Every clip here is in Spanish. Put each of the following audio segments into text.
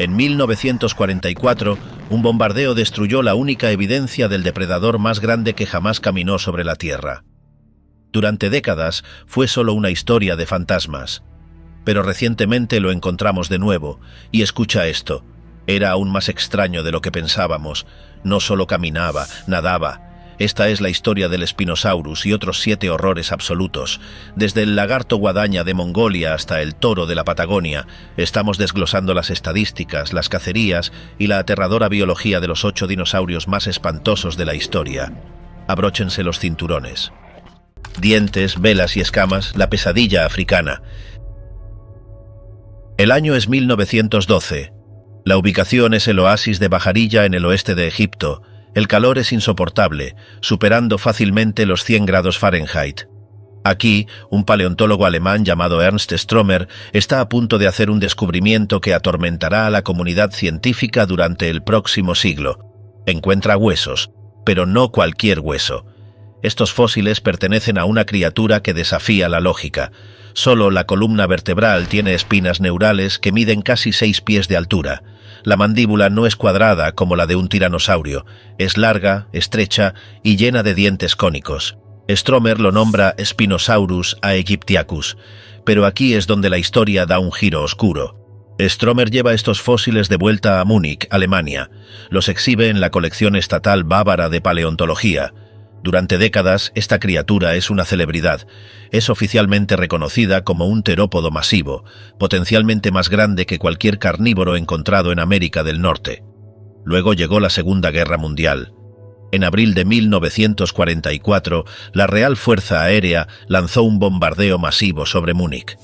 En 1944, un bombardeo destruyó la única evidencia del depredador más grande que jamás caminó sobre la Tierra. Durante décadas fue solo una historia de fantasmas. Pero recientemente lo encontramos de nuevo, y escucha esto. Era aún más extraño de lo que pensábamos. No solo caminaba, nadaba. Esta es la historia del Spinosaurus y otros 7 horrores absolutos. Desde el lagarto guadaña de Mongolia hasta el toro de la Patagonia, estamos desglosando las estadísticas, las cacerías y la aterradora biología de los 8 dinosaurios más espantosos de la historia. Abróchense los cinturones. Dientes, velas y escamas, la pesadilla africana. El año es 1912. La ubicación es el oasis de Bajarilla en el oeste de Egipto. El calor es insoportable, superando fácilmente los 100 grados Fahrenheit. Aquí, un paleontólogo alemán llamado Ernst Stromer está a punto de hacer un descubrimiento que atormentará a la comunidad científica durante el próximo siglo. Encuentra huesos, pero no cualquier hueso. Estos fósiles pertenecen a una criatura que desafía la lógica. Solo la columna vertebral tiene espinas neurales que miden casi 6 pies de altura. La mandíbula no es cuadrada como la de un tiranosaurio, es larga, estrecha y llena de dientes cónicos. Stromer lo nombra Spinosaurus aegyptiacus, pero aquí es donde la historia da un giro oscuro. Stromer lleva estos fósiles de vuelta a Múnich, Alemania. Los exhibe en la colección estatal bávara de paleontología. Durante décadas, esta criatura es una celebridad. Es oficialmente reconocida como un terópodo masivo, potencialmente más grande que cualquier carnívoro encontrado en América del Norte. Luego llegó la Segunda Guerra Mundial. En abril de 1944, la Real Fuerza Aérea lanzó un bombardeo masivo sobre Múnich.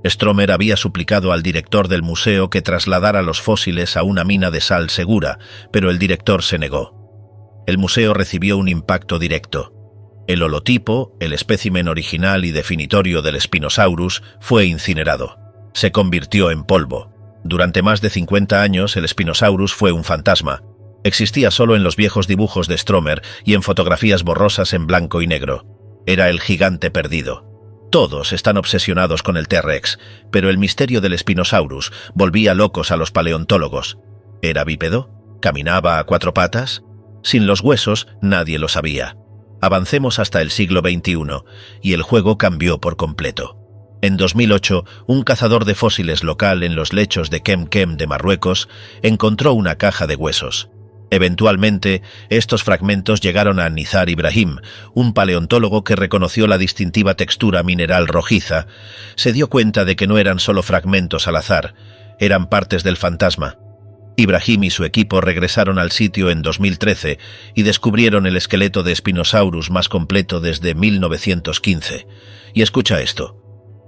Stromer había suplicado al director del museo que trasladara los fósiles a una mina de sal segura, pero el director se negó. El museo recibió un impacto directo. El holotipo, el espécimen original y definitorio del Spinosaurus, fue incinerado. Se convirtió en polvo. Durante más de 50 años, el Spinosaurus fue un fantasma. Existía solo en los viejos dibujos de Stromer y en fotografías borrosas en blanco y negro. Era el gigante perdido. Todos están obsesionados con el T-Rex, pero el misterio del Spinosaurus volvía locos a los paleontólogos. ¿Era bípedo? ¿Caminaba a 4 patas? Sin los huesos, nadie lo sabía. Avancemos hasta el siglo XXI, y el juego cambió por completo. En 2008, un cazador de fósiles local en los lechos de Kemkem de Marruecos encontró una caja de huesos. Eventualmente, estos fragmentos llegaron a Nizar Ibrahim, un paleontólogo que reconoció la distintiva textura mineral rojiza. Se dio cuenta de que no eran solo fragmentos al azar, eran partes del fantasma. Ibrahim y su equipo regresaron al sitio en 2013 y descubrieron el esqueleto de Spinosaurus más completo desde 1915. Y escucha esto.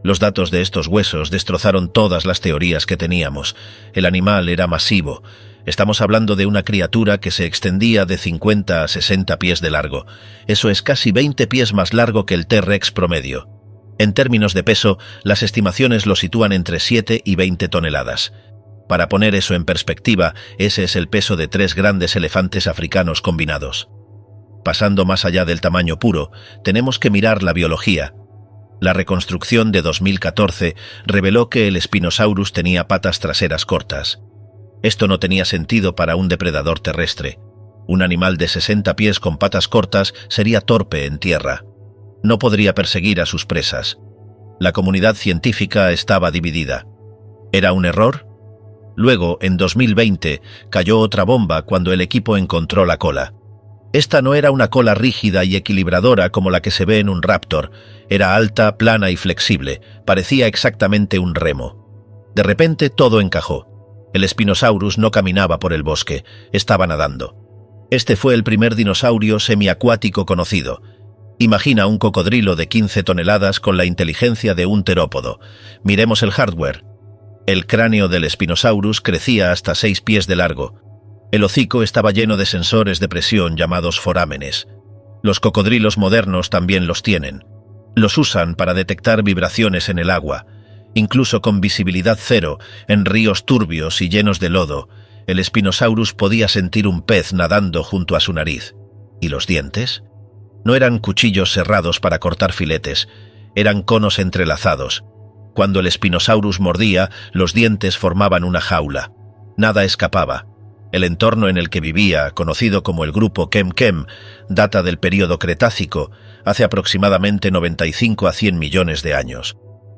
Los datos de estos huesos destrozaron todas las teorías que teníamos. El animal era masivo. Estamos hablando de una criatura que se extendía de 50 a 60 pies de largo. Eso es casi 20 pies más largo que el T-Rex promedio. En términos de peso, las estimaciones lo sitúan entre 7 y 20 toneladas. Para poner eso en perspectiva, ese es el peso de 3 grandes elefantes africanos combinados. Pasando más allá del tamaño puro, tenemos que mirar la biología. La reconstrucción de 2014 reveló que el Spinosaurus tenía patas traseras cortas. Esto no tenía sentido para un depredador terrestre. Un animal de 60 pies con patas cortas sería torpe en tierra. No podría perseguir a sus presas. La comunidad científica estaba dividida. ¿Era un error? Luego, en 2020, cayó otra bomba cuando el equipo encontró la cola. Esta no era una cola rígida y equilibradora como la que se ve en un raptor. Era alta, plana y flexible. Parecía exactamente un remo. De repente todo encajó. El Spinosaurus no caminaba por el bosque, estaba nadando. Este fue el primer dinosaurio semiacuático conocido. Imagina un cocodrilo de 15 toneladas con la inteligencia de un terópodo. Miremos el hardware. El cráneo del Spinosaurus crecía hasta 6 pies de largo. El hocico estaba lleno de sensores de presión llamados forámenes. Los cocodrilos modernos también los tienen. Los usan para detectar vibraciones en el agua. Incluso con visibilidad cero, en ríos turbios y llenos de lodo, el Spinosaurus podía sentir un pez nadando junto a su nariz. ¿Y los dientes? No eran cuchillos serrados para cortar filetes, eran conos entrelazados. Cuando el Spinosaurus mordía, los dientes formaban una jaula. Nada escapaba. El entorno en el que vivía, conocido como el grupo Kem-Kem, data del período Cretácico, hace aproximadamente 95 a 100 millones de años.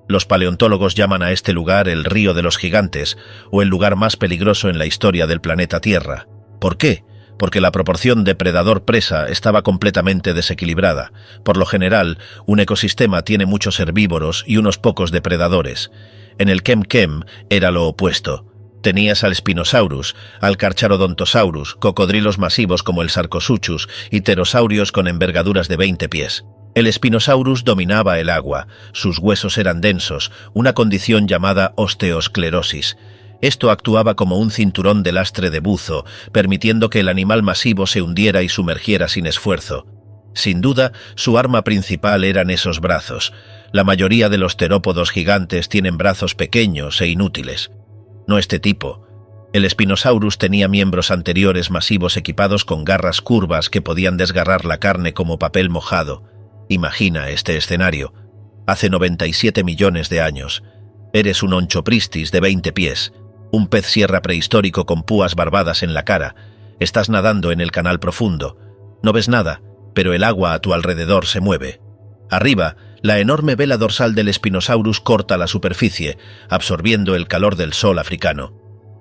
Los paleontólogos llaman a este lugar el Río de los Gigantes, o el lugar más peligroso en la historia del planeta Tierra. ¿Por qué? Porque la proporción depredador-presa estaba completamente desequilibrada. Por lo general, un ecosistema tiene muchos herbívoros y unos pocos depredadores. En el Kem-Kem era lo opuesto. Tenías al Spinosaurus, al Carcharodontosaurus, cocodrilos masivos como el Sarcosuchus y pterosaurios con envergaduras de 20 pies. El Spinosaurus dominaba el agua, sus huesos eran densos, una condición llamada osteosclerosis. Esto actuaba como un cinturón de lastre de buzo, permitiendo que el animal masivo se hundiera y sumergiera sin esfuerzo. Sin duda, su arma principal eran esos brazos. La mayoría de los terópodos gigantes tienen brazos pequeños e inútiles. No este tipo. El Spinosaurus tenía miembros anteriores masivos equipados con garras curvas que podían desgarrar la carne como papel mojado. Imagina este escenario. Hace 97 millones de años. Eres un onchopristis de 20 pies, un pez sierra prehistórico con púas barbadas en la cara. Estás nadando en el canal profundo. No ves nada, pero el agua a tu alrededor se mueve. Arriba, la enorme vela dorsal del Spinosaurus corta la superficie, absorbiendo el calor del sol africano.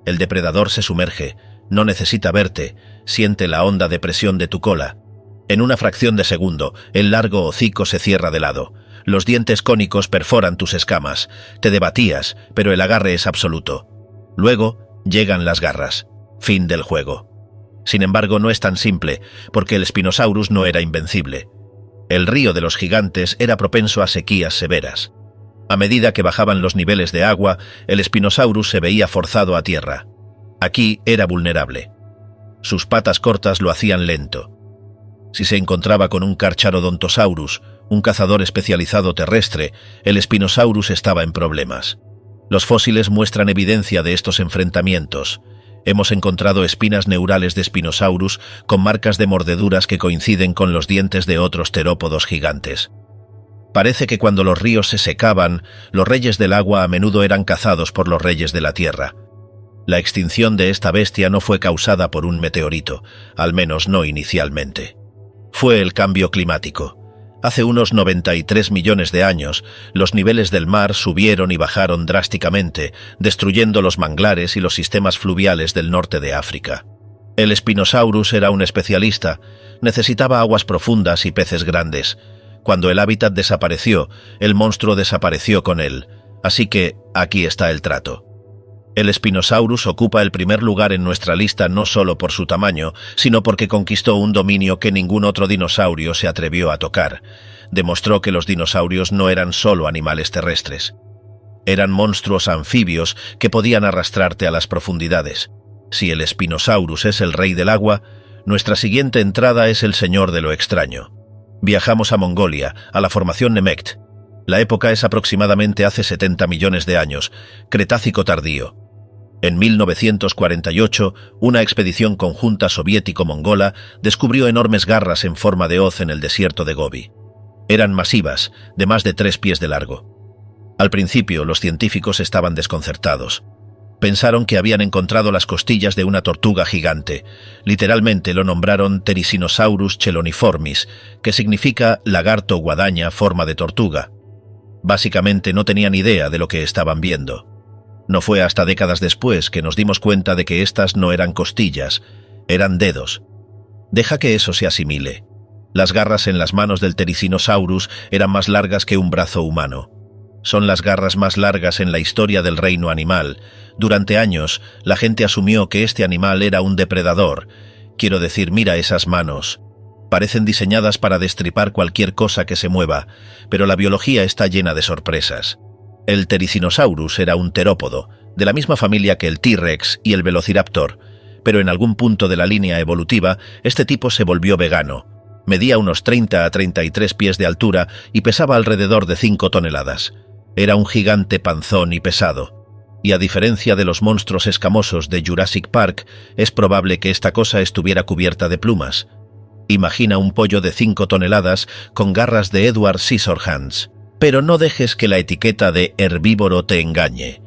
El depredador se sumerge, no necesita verte, siente la honda de presión de tu cola. En una fracción de segundo, el largo hocico se cierra de lado. Los dientes cónicos perforan tus escamas. Te debatías, pero el agarre es absoluto. Luego, llegan las garras. Fin del juego. Sin embargo, no es tan simple, porque el Spinosaurus no era invencible. El río de los gigantes era propenso a sequías severas. A medida que bajaban los niveles de agua, el Spinosaurus se veía forzado a tierra. Aquí era vulnerable. Sus patas cortas lo hacían lento. Si se encontraba con un Carcharodontosaurus, un cazador especializado terrestre, el Spinosaurus estaba en problemas. Los fósiles muestran evidencia de estos enfrentamientos. Hemos encontrado espinas neurales de Spinosaurus con marcas de mordeduras que coinciden con los dientes de otros terópodos gigantes. Parece que cuando los ríos se secaban, los reyes del agua a menudo eran cazados por los reyes de la tierra. La extinción de esta bestia no fue causada por un meteorito, al menos no inicialmente. Fue el cambio climático. Hace unos 93 millones de años, los niveles del mar subieron y bajaron drásticamente, destruyendo los manglares y los sistemas fluviales del norte de África. El Spinosaurus era un especialista, necesitaba aguas profundas y peces grandes. Cuando el hábitat desapareció, el monstruo desapareció con él, así que aquí está el trato. El Spinosaurus ocupa el primer lugar en nuestra lista no solo por su tamaño, sino porque conquistó un dominio que ningún otro dinosaurio se atrevió a tocar. Demostró que los dinosaurios no eran solo animales terrestres. Eran monstruos anfibios que podían arrastrarte a las profundidades. Si el Spinosaurus es el rey del agua, nuestra siguiente entrada es el señor de lo extraño. Viajamos a Mongolia, a la formación Nemegt. La época es aproximadamente hace 70 millones de años, Cretácico tardío. En 1948, una expedición conjunta soviético-mongola descubrió enormes garras en forma de hoz en el desierto de Gobi. Eran masivas, de más de 3 pies de largo. Al principio, los científicos estaban desconcertados. Pensaron que habían encontrado las costillas de una tortuga gigante. Literalmente lo nombraron Therizinosaurus cheloniformis, que significa lagarto guadaña forma de tortuga. Básicamente no tenían idea de lo que estaban viendo. No fue hasta décadas después que nos dimos cuenta de que estas no eran costillas, eran dedos. Deja que eso se asimile. Las garras en las manos del Therizinosaurus eran más largas que un brazo humano. Son las garras más largas en la historia del reino animal. Durante años, la gente asumió que este animal era un depredador. Quiero decir, mira esas manos. Parecen diseñadas para destripar cualquier cosa que se mueva, pero la biología está llena de sorpresas. El Therizinosaurus era un terópodo, de la misma familia que el T-Rex y el Velociraptor, pero en algún punto de la línea evolutiva, este tipo se volvió vegano. Medía unos 30 a 33 pies de altura y pesaba alrededor de 5 toneladas. Era un gigante panzón y pesado. Y a diferencia de los monstruos escamosos de Jurassic Park, es probable que esta cosa estuviera cubierta de plumas. Imagina un pollo de 5 toneladas con garras de Edward Scissorhands. Pero no dejes que la etiqueta de herbívoro te engañe.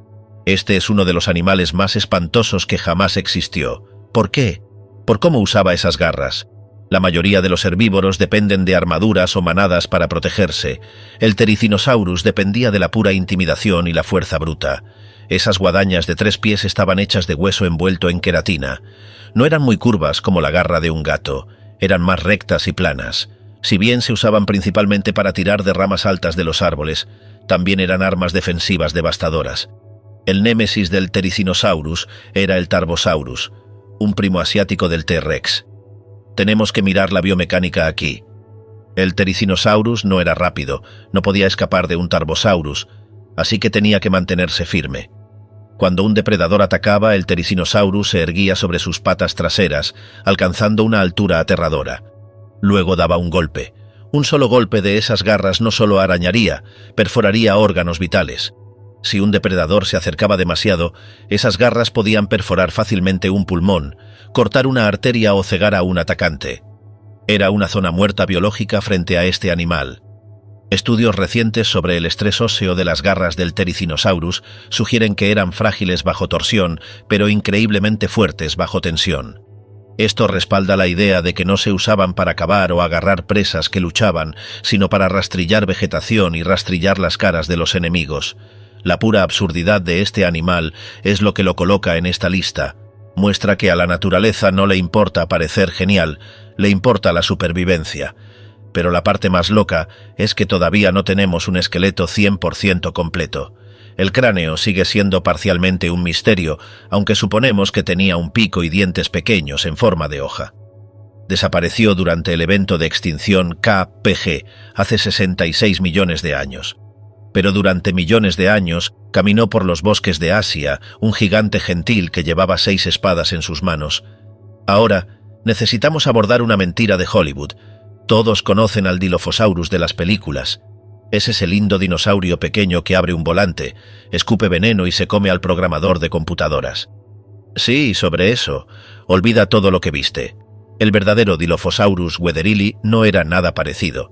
Este es uno de los animales más espantosos que jamás existió. ¿Por qué? Por cómo usaba esas garras. La mayoría de los herbívoros dependen de armaduras o manadas para protegerse. El Therizinosaurus dependía de la pura intimidación y la fuerza bruta. Esas guadañas de 3 pies estaban hechas de hueso envuelto en queratina. No eran muy curvas como la garra de un gato, eran más rectas y planas. Si bien se usaban principalmente para tirar de ramas altas de los árboles, también eran armas defensivas devastadoras. El némesis del Therizinosaurus era el Tarbosaurus, un primo asiático del T-Rex. Tenemos que mirar la biomecánica aquí. El Therizinosaurus no era rápido, no podía escapar de un Tarbosaurus, así que tenía que mantenerse firme. Cuando un depredador atacaba, el Therizinosaurus se erguía sobre sus patas traseras, alcanzando una altura aterradora. Luego daba un golpe. Un solo golpe de esas garras no solo arañaría, perforaría órganos vitales. Si un depredador se acercaba demasiado, esas garras podían perforar fácilmente un pulmón, cortar una arteria o cegar a un atacante. Era una zona muerta biológica frente a este animal. Estudios recientes sobre el estrés óseo de las garras del Therizinosaurus sugieren que eran frágiles bajo torsión, pero increíblemente fuertes bajo tensión. Esto respalda la idea de que no se usaban para cavar o agarrar presas que luchaban, sino para rastrillar vegetación y rastrillar las caras de los enemigos. La pura absurdidad de este animal es lo que lo coloca en esta lista. Muestra que a la naturaleza no le importa parecer genial, le importa la supervivencia. Pero la parte más loca es que todavía no tenemos un esqueleto 100% completo. El cráneo sigue siendo parcialmente un misterio, aunque suponemos que tenía un pico y dientes pequeños en forma de hoja. Desapareció durante el evento de extinción KPG hace 66 millones de años. Pero durante millones de años caminó por los bosques de Asia un gigante gentil que llevaba 6 espadas en sus manos. Ahora, necesitamos abordar una mentira de Hollywood. Todos conocen al Dilophosaurus de las películas. Es ese lindo dinosaurio pequeño que abre un volante, escupe veneno y se come al programador de computadoras. Sí, sobre eso. Olvida todo lo que viste. El verdadero Dilophosaurus wetherilli no era nada parecido.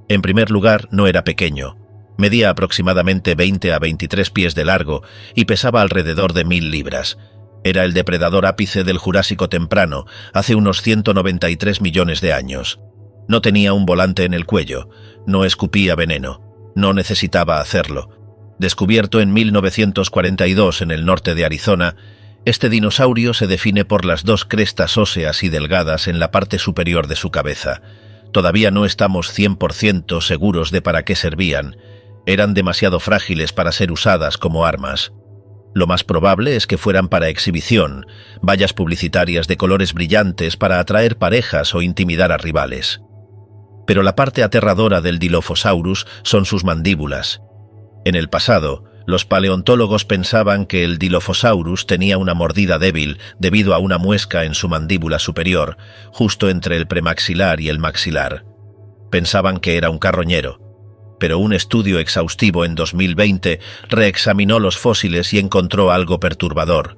En primer lugar, no era pequeño. Medía aproximadamente 20 a 23 pies de largo y pesaba alrededor de 1000 libras. Era el depredador ápice del Jurásico temprano, hace unos 193 millones de años. No tenía un volante en el cuello, no escupía veneno, no necesitaba hacerlo. Descubierto en 1942 en el norte de Arizona, este dinosaurio se define por las 2 crestas óseas y delgadas en la parte superior de su cabeza. Todavía no estamos 100% seguros de para qué servían. Eran demasiado frágiles para ser usadas como armas. Lo más probable es que fueran para exhibición, vallas publicitarias de colores brillantes para atraer parejas o intimidar a rivales. Pero la parte aterradora del Dilophosaurus son sus mandíbulas. En el pasado, los paleontólogos pensaban que el Dilophosaurus tenía una mordida débil debido a una muesca en su mandíbula superior, justo entre el premaxilar y el maxilar. Pensaban que era un carroñero, pero un estudio exhaustivo en 2020 reexaminó los fósiles y encontró algo perturbador.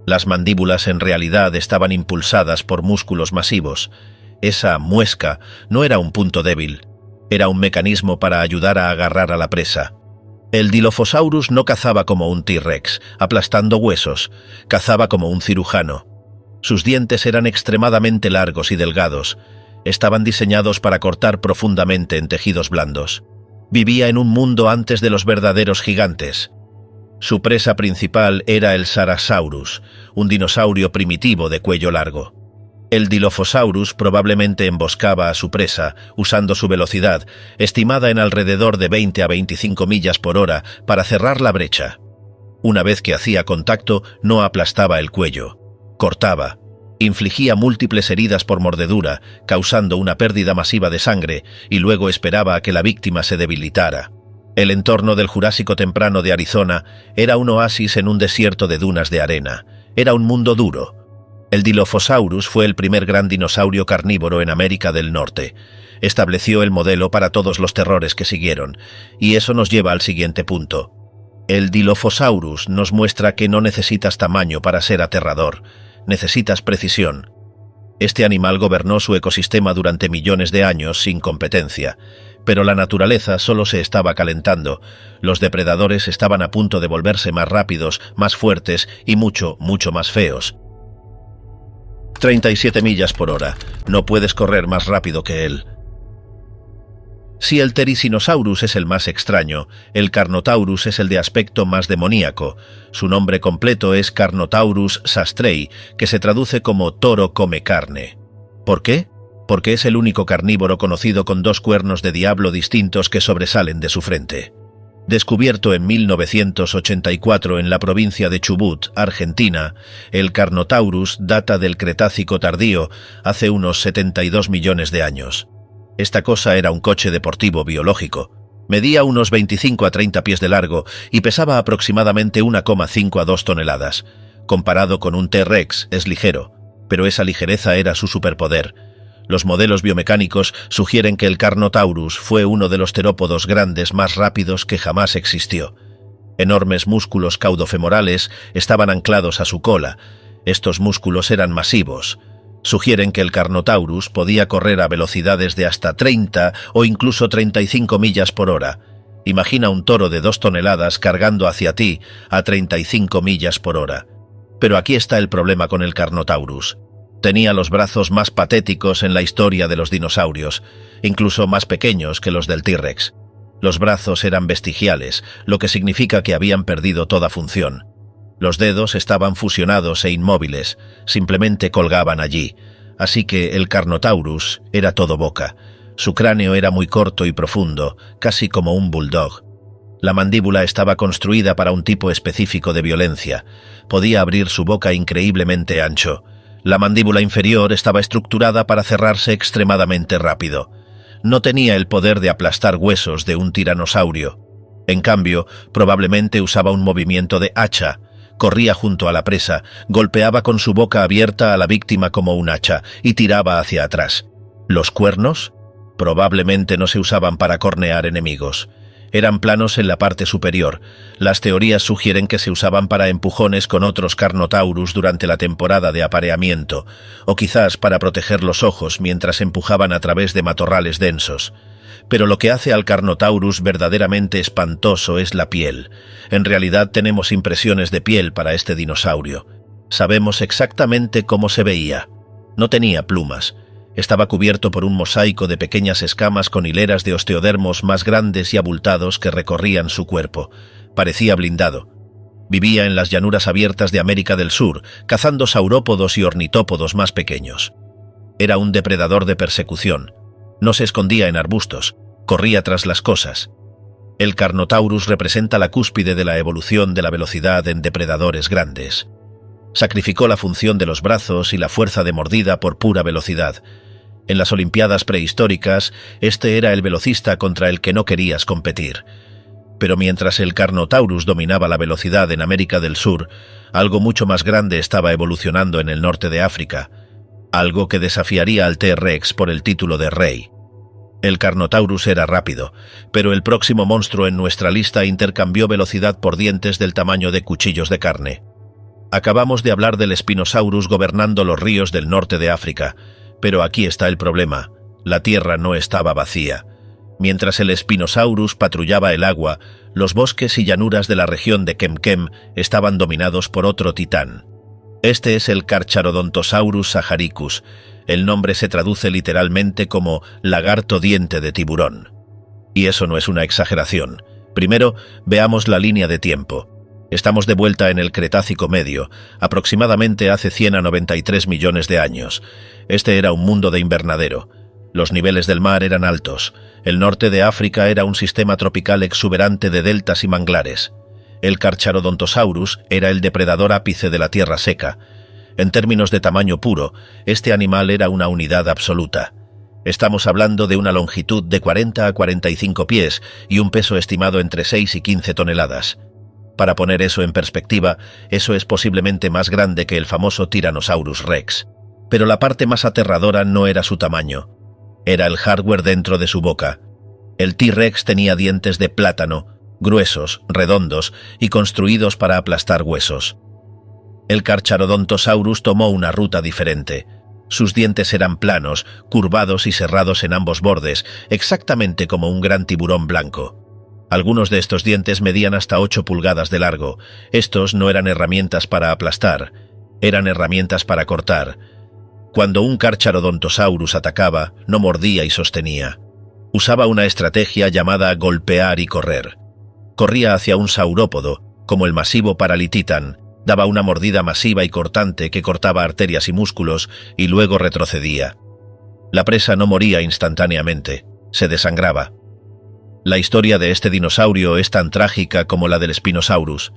Las mandíbulas en realidad estaban impulsadas por músculos masivos. Esa muesca no era un punto débil, era un mecanismo para ayudar a agarrar a la presa. El Dilophosaurus no cazaba como un T-Rex, aplastando huesos, cazaba como un cirujano. Sus dientes eran extremadamente largos y delgados, estaban diseñados para cortar profundamente en tejidos blandos. Vivía en un mundo antes de los verdaderos gigantes. Su presa principal era el Sarasaurus, un dinosaurio primitivo de cuello largo. El Dilophosaurus probablemente emboscaba a su presa, usando su velocidad, estimada en alrededor de 20 a 25 millas por hora, para cerrar la brecha. Una vez que hacía contacto, no aplastaba el cuello. Cortaba. Infligía múltiples heridas por mordedura, causando una pérdida masiva de sangre, y luego esperaba a que la víctima se debilitara. El entorno del Jurásico temprano de Arizona era un oasis en un desierto de dunas de arena. Era un mundo duro. El Dilophosaurus fue el primer gran dinosaurio carnívoro en América del Norte. Estableció el modelo para todos los terrores que siguieron, y eso nos lleva al siguiente punto. El Dilophosaurus nos muestra que no necesitas tamaño para ser aterrador, necesitas precisión. Este animal gobernó su ecosistema durante millones de años sin competencia, Pero la naturaleza solo se estaba calentando. Los depredadores estaban a punto de volverse más rápidos, más fuertes y mucho, mucho más feos. 37 millas por hora. No puedes correr más rápido que él. Si el Therizinosaurus es el más extraño, el Carnotaurus es el de aspecto más demoníaco. Su nombre completo es Carnotaurus sastrei, que se traduce como toro come carne. ¿Por qué? Porque es el único carnívoro conocido con 2 cuernos de diablo distintos que sobresalen de su frente. Descubierto en 1984 en la provincia de Chubut, Argentina, el Carnotaurus data del Cretácico tardío, hace unos 72 millones de años. Esta cosa era un coche deportivo biológico. Medía unos 25 a 30 pies de largo y pesaba aproximadamente 1,5 a 2 toneladas. Comparado con un T-Rex, es ligero, pero esa ligereza era su superpoder. Los modelos biomecánicos sugieren que el Carnotaurus fue uno de los terópodos grandes más rápidos que jamás existió. Enormes músculos caudofemorales estaban anclados a su cola. Estos músculos eran masivos. Sugieren que el Carnotaurus podía correr a velocidades de hasta 30 o incluso 35 millas por hora. Imagina un toro de 2 toneladas cargando hacia ti a 35 millas por hora. Pero aquí está el problema con el Carnotaurus. Tenía los brazos más patéticos en la historia de los dinosaurios, incluso más pequeños que los del T-Rex. Los brazos eran vestigiales, lo que significa que habían perdido toda función. Los dedos estaban fusionados e inmóviles, simplemente colgaban allí, así que el Carnotaurus era todo boca. Su cráneo era muy corto y profundo, casi como un bulldog. La mandíbula estaba construida para un tipo específico de violencia. Podía abrir su boca increíblemente ancho. La mandíbula inferior estaba estructurada para cerrarse extremadamente rápido. No tenía el poder de aplastar huesos de un tiranosaurio. En cambio, probablemente usaba un movimiento de hacha. Corría junto a la presa, golpeaba con su boca abierta a la víctima como un hacha y tiraba hacia atrás. ¿Los cuernos? Probablemente no se usaban para cornear enemigos. Eran planos en la parte superior. Las teorías sugieren que se usaban para empujones con otros Carnotaurus durante la temporada de apareamiento, o quizás para proteger los ojos mientras empujaban a través de matorrales densos. Pero lo que hace al Carnotaurus verdaderamente espantoso es la piel. En realidad tenemos impresiones de piel para este dinosaurio. Sabemos exactamente cómo se veía. No tenía plumas. Estaba cubierto por un mosaico de pequeñas escamas con hileras de osteodermos más grandes y abultados que recorrían su cuerpo. Parecía blindado. Vivía en las llanuras abiertas de América del Sur, cazando saurópodos y ornitópodos más pequeños. Era un depredador de persecución. No se escondía en arbustos, corría tras las cosas. El Carnotaurus representa la cúspide de la evolución de la velocidad en depredadores grandes. Sacrificó la función de los brazos y la fuerza de mordida por pura velocidad. En las Olimpiadas prehistóricas, este era el velocista contra el que no querías competir. Pero mientras el Carnotaurus dominaba la velocidad en América del Sur, algo mucho más grande estaba evolucionando en el norte de África, algo que desafiaría al T-Rex por el título de rey. El Carnotaurus era rápido, pero el próximo monstruo en nuestra lista intercambió velocidad por dientes del tamaño de cuchillos de carne. Acabamos de hablar del Spinosaurus gobernando los ríos del norte de África, pero aquí está el problema. La tierra no estaba vacía. Mientras el Spinosaurus patrullaba el agua, los bosques y llanuras de la región de Kemkem estaban dominados por otro titán. Este es el Carcharodontosaurus saharicus. El nombre se traduce literalmente como lagarto diente de tiburón. Y eso no es una exageración. Primero, veamos la línea de tiempo. Estamos de vuelta en el Cretácico Medio, aproximadamente hace 100 a 93 millones de años. Este era un mundo de invernadero. Los niveles del mar eran altos. El norte de África era un sistema tropical exuberante de deltas y manglares. El Carcharodontosaurus era el depredador ápice de la tierra seca. En términos de tamaño puro, este animal era una unidad absoluta. Estamos hablando de una longitud de 40 a 45 pies y un peso estimado entre 6 y 15 toneladas. Para poner eso en perspectiva, eso es posiblemente más grande que el famoso Tyrannosaurus Rex. Pero la parte más aterradora no era su tamaño. Era el hardware dentro de su boca. El T-Rex tenía dientes de plátano, gruesos, redondos y construidos para aplastar huesos. El Carcharodontosaurus tomó una ruta diferente. Sus dientes eran planos, curvados y serrados en ambos bordes, exactamente como un gran tiburón blanco. Algunos de estos dientes medían hasta 8 pulgadas de largo. Estos no eran herramientas para aplastar, eran herramientas para cortar. Cuando un Carcharodontosaurus atacaba, no mordía y sostenía. Usaba una estrategia llamada golpear y correr. Corría hacia un saurópodo, como el masivo Paralititan, daba una mordida masiva y cortante que cortaba arterias y músculos y luego retrocedía. La presa no moría instantáneamente, se desangraba. La historia de este dinosaurio es tan trágica como la del Spinosaurus.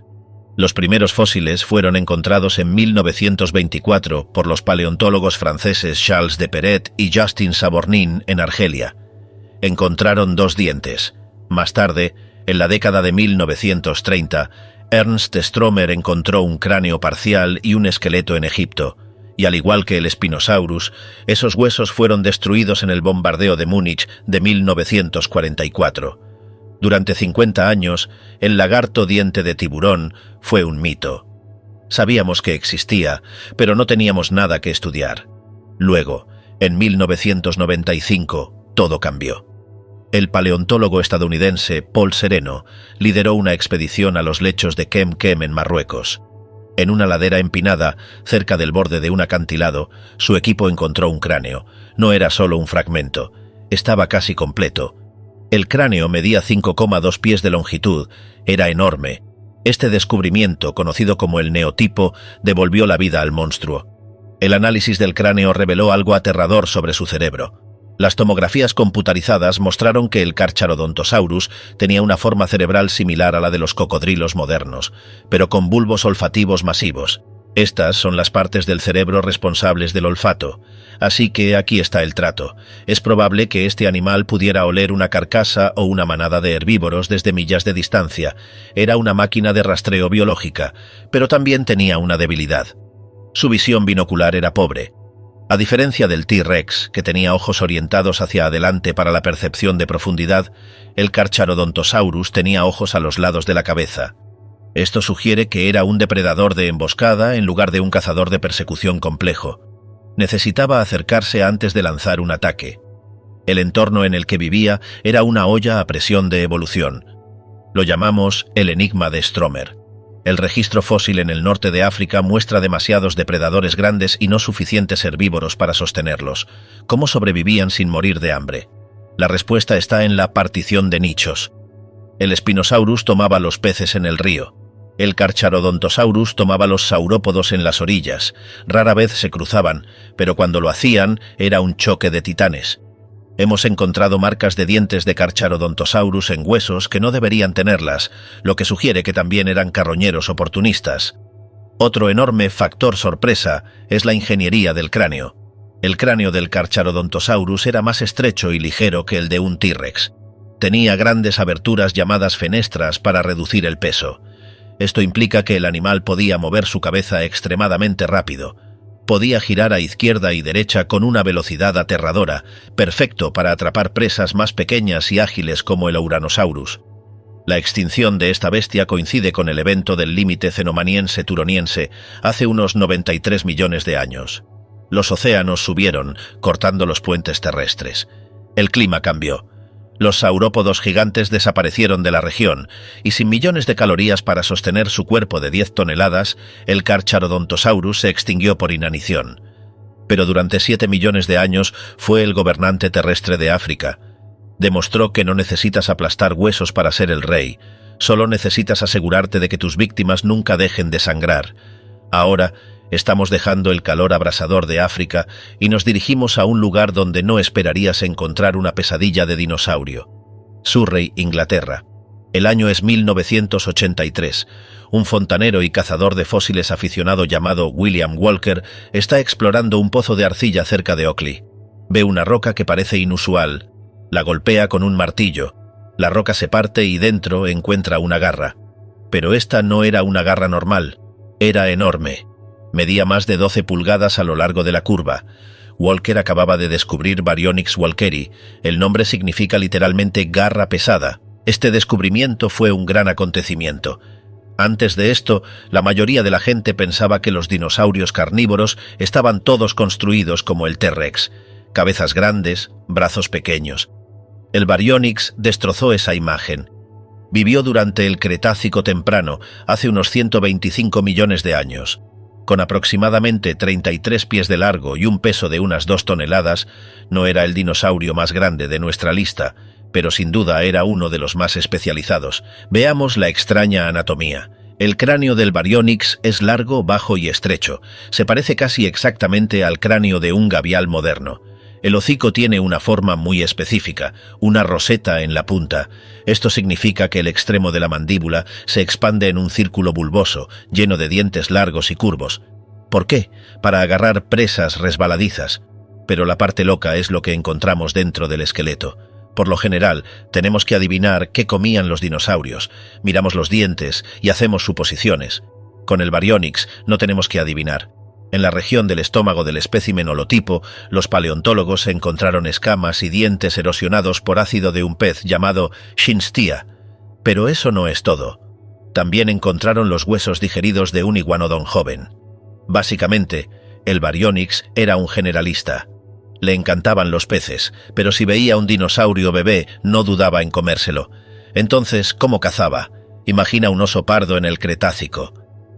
Los primeros fósiles fueron encontrados en 1924 por los paleontólogos franceses Charles de Perret y Justin Savornin en Argelia. Encontraron 2 dientes. Más tarde, en la década de 1930, Ernst Stromer encontró un cráneo parcial y un esqueleto en Egipto, y al igual que el Spinosaurus, esos huesos fueron destruidos en el bombardeo de Múnich de 1944. Durante 50 años, el lagarto diente de tiburón fue un mito. Sabíamos que existía, pero no teníamos nada que estudiar. Luego, en 1995, todo cambió. El paleontólogo estadounidense Paul Sereno lideró una expedición a los lechos de Kem en Marruecos. En una ladera empinada, cerca del borde de un acantilado, su equipo encontró un cráneo. No era solo un fragmento, estaba casi completo. El cráneo medía 5,2 pies de longitud, era enorme. Este descubrimiento, conocido como el neotipo, devolvió la vida al monstruo. El análisis del cráneo reveló algo aterrador sobre su cerebro. Las tomografías computarizadas mostraron que el Carcharodontosaurus tenía una forma cerebral similar a la de los cocodrilos modernos, pero con bulbos olfativos masivos. Estas son las partes del cerebro responsables del olfato. Así que aquí está el trato. Es probable que este animal pudiera oler una carcasa o una manada de herbívoros desde millas de distancia. Era una máquina de rastreo biológica, pero también tenía una debilidad. Su visión binocular era pobre. A diferencia del T-Rex, que tenía ojos orientados hacia adelante para la percepción de profundidad, el Carcharodontosaurus tenía ojos a los lados de la cabeza. Esto sugiere que era un depredador de emboscada en lugar de un cazador de persecución complejo. Necesitaba acercarse antes de lanzar un ataque. El entorno en el que vivía era una olla a presión de evolución. Lo llamamos el enigma de Stromer. El registro fósil en el norte de África muestra demasiados depredadores grandes y no suficientes herbívoros para sostenerlos. ¿Cómo sobrevivían sin morir de hambre? La respuesta está en la partición de nichos. El Spinosaurus tomaba los peces en el río. El Carcharodontosaurus tomaba los saurópodos en las orillas. Rara vez se cruzaban, pero cuando lo hacían era un choque de titanes. Hemos encontrado marcas de dientes de Carcharodontosaurus en huesos que no deberían tenerlas, lo que sugiere que también eran carroñeros oportunistas. Otro enorme factor sorpresa es la ingeniería del cráneo. El cráneo del Carcharodontosaurus era más estrecho y ligero que el de un T-Rex. Tenía grandes aberturas llamadas fenestras para reducir el peso. Esto implica que el animal podía mover su cabeza extremadamente rápido. Podía girar a izquierda y derecha con una velocidad aterradora, perfecto para atrapar presas más pequeñas y ágiles como el Ouranosaurus. La extinción de esta bestia coincide con el evento del límite cenomaniense-turoniense hace unos 93 millones de años. Los océanos subieron, cortando los puentes terrestres. El clima cambió. Los saurópodos gigantes desaparecieron de la región, y sin millones de calorías para sostener su cuerpo de 10 toneladas, el Carcharodontosaurus se extinguió por inanición. Pero durante 7 millones de años fue el gobernante terrestre de África. Demostró que no necesitas aplastar huesos para ser el rey, solo necesitas asegurarte de que tus víctimas nunca dejen de sangrar. Ahora, estamos dejando el calor abrasador de África y nos dirigimos a un lugar donde no esperarías encontrar una pesadilla de dinosaurio. Surrey, Inglaterra. El año es 1983. Un fontanero y cazador de fósiles aficionado llamado William Walker está explorando un pozo de arcilla cerca de Oakley. Ve una roca que parece inusual. La golpea con un martillo. La roca se parte y dentro encuentra una garra. Pero esta no era una garra normal. Era enorme. Medía más de 12 pulgadas a lo largo de la curva. Walker acababa de descubrir Baryonyx walkeri. El nombre significa literalmente garra pesada. Este descubrimiento fue un gran acontecimiento. Antes de esto, la mayoría de la gente pensaba que los dinosaurios carnívoros estaban todos construidos como el T-Rex, cabezas grandes, brazos pequeños. El Baryonyx destrozó esa imagen. Vivió durante el Cretácico temprano, hace unos 125 millones de años. Con aproximadamente 33 pies de largo y un peso de unas 2 toneladas, no era el dinosaurio más grande de nuestra lista, pero sin duda era uno de los más especializados. Veamos la extraña anatomía. El cráneo del Baryonyx es largo, bajo y estrecho. Se parece casi exactamente al cráneo de un gavial moderno. El hocico tiene una forma muy específica, una roseta en la punta. Esto significa que el extremo de la mandíbula se expande en un círculo bulboso, lleno de dientes largos y curvos. ¿Por qué? Para agarrar presas resbaladizas. Pero la parte loca es lo que encontramos dentro del esqueleto. Por lo general, tenemos que adivinar qué comían los dinosaurios. Miramos los dientes y hacemos suposiciones. Con el Baryonyx no tenemos que adivinar. En la región del estómago del espécimen holotipo, los paleontólogos encontraron escamas y dientes erosionados por ácido de un pez llamado Schinstia. Pero eso no es todo. También encontraron los huesos digeridos de un iguanodón joven. Básicamente, el Baryonyx era un generalista. Le encantaban los peces, pero si veía un dinosaurio bebé, no dudaba en comérselo. Entonces, ¿cómo cazaba? Imagina un oso pardo en el Cretácico.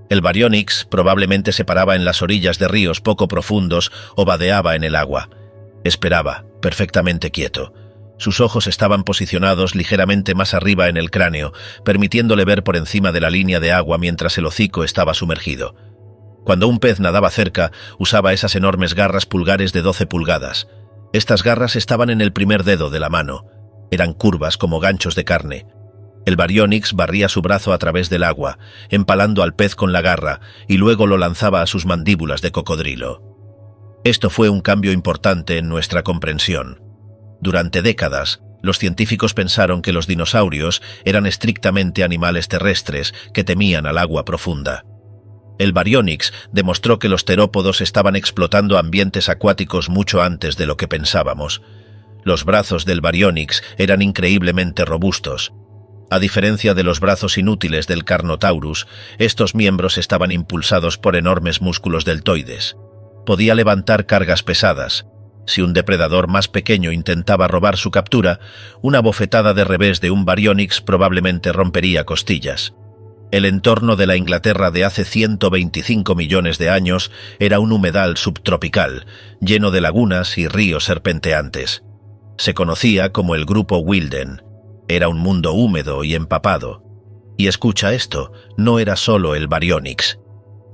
El Baryonyx probablemente se paraba en las orillas de ríos poco profundos o vadeaba en el agua. Esperaba, perfectamente quieto. Sus ojos estaban posicionados ligeramente más arriba en el cráneo, permitiéndole ver por encima de la línea de agua mientras el hocico estaba sumergido. Cuando un pez nadaba cerca, usaba esas enormes garras pulgares de 12 pulgadas. Estas garras estaban en el primer dedo de la mano. Eran curvas como ganchos de carne. El Baryonyx barría su brazo a través del agua, empalando al pez con la garra, y luego lo lanzaba a sus mandíbulas de cocodrilo. Esto fue un cambio importante en nuestra comprensión. Durante décadas, los científicos pensaron que los dinosaurios eran estrictamente animales terrestres que temían al agua profunda. El Baryonyx demostró que los terópodos estaban explotando ambientes acuáticos mucho antes de lo que pensábamos. Los brazos del Baryonyx eran increíblemente robustos. A diferencia de los brazos inútiles del Carnotaurus, estos miembros estaban impulsados por enormes músculos deltoides. Podía levantar cargas pesadas. Si un depredador más pequeño intentaba robar su captura, una bofetada de revés de un Baryonyx probablemente rompería costillas. El entorno de la Inglaterra de hace 125 millones de años era un humedal subtropical, lleno de lagunas y ríos serpenteantes. Se conocía como el Grupo Wilden. Era un mundo húmedo y empapado. Y escucha esto, no era solo el Baryonyx.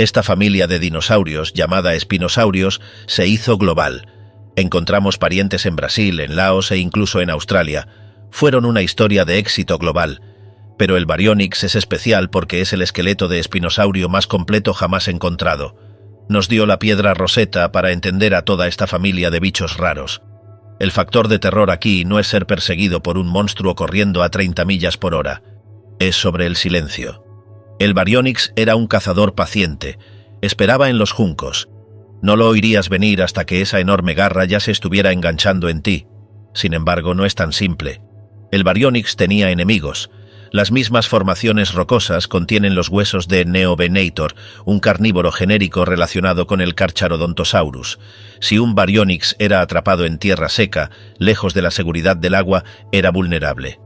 Esta familia de dinosaurios, llamada espinosaurios, se hizo global. Encontramos parientes en Brasil, en Laos e incluso en Australia. Fueron una historia de éxito global. Pero el Baryonyx es especial porque es el esqueleto de espinosaurio más completo jamás encontrado. Nos dio la piedra Rosetta para entender a toda esta familia de bichos raros. El factor de terror aquí no es ser perseguido por un monstruo corriendo a 30 millas por hora. Es sobre el silencio. El Baryonyx era un cazador paciente. Esperaba en los juncos. No lo oirías venir hasta que esa enorme garra ya se estuviera enganchando en ti. Sin embargo, no es tan simple. El Baryonyx tenía enemigos. Las mismas formaciones rocosas contienen los huesos de Neovenator, un carnívoro genérico relacionado con el Carcharodontosaurus. Si un Baryonyx era atrapado en tierra seca, lejos de la seguridad del agua, era vulnerable.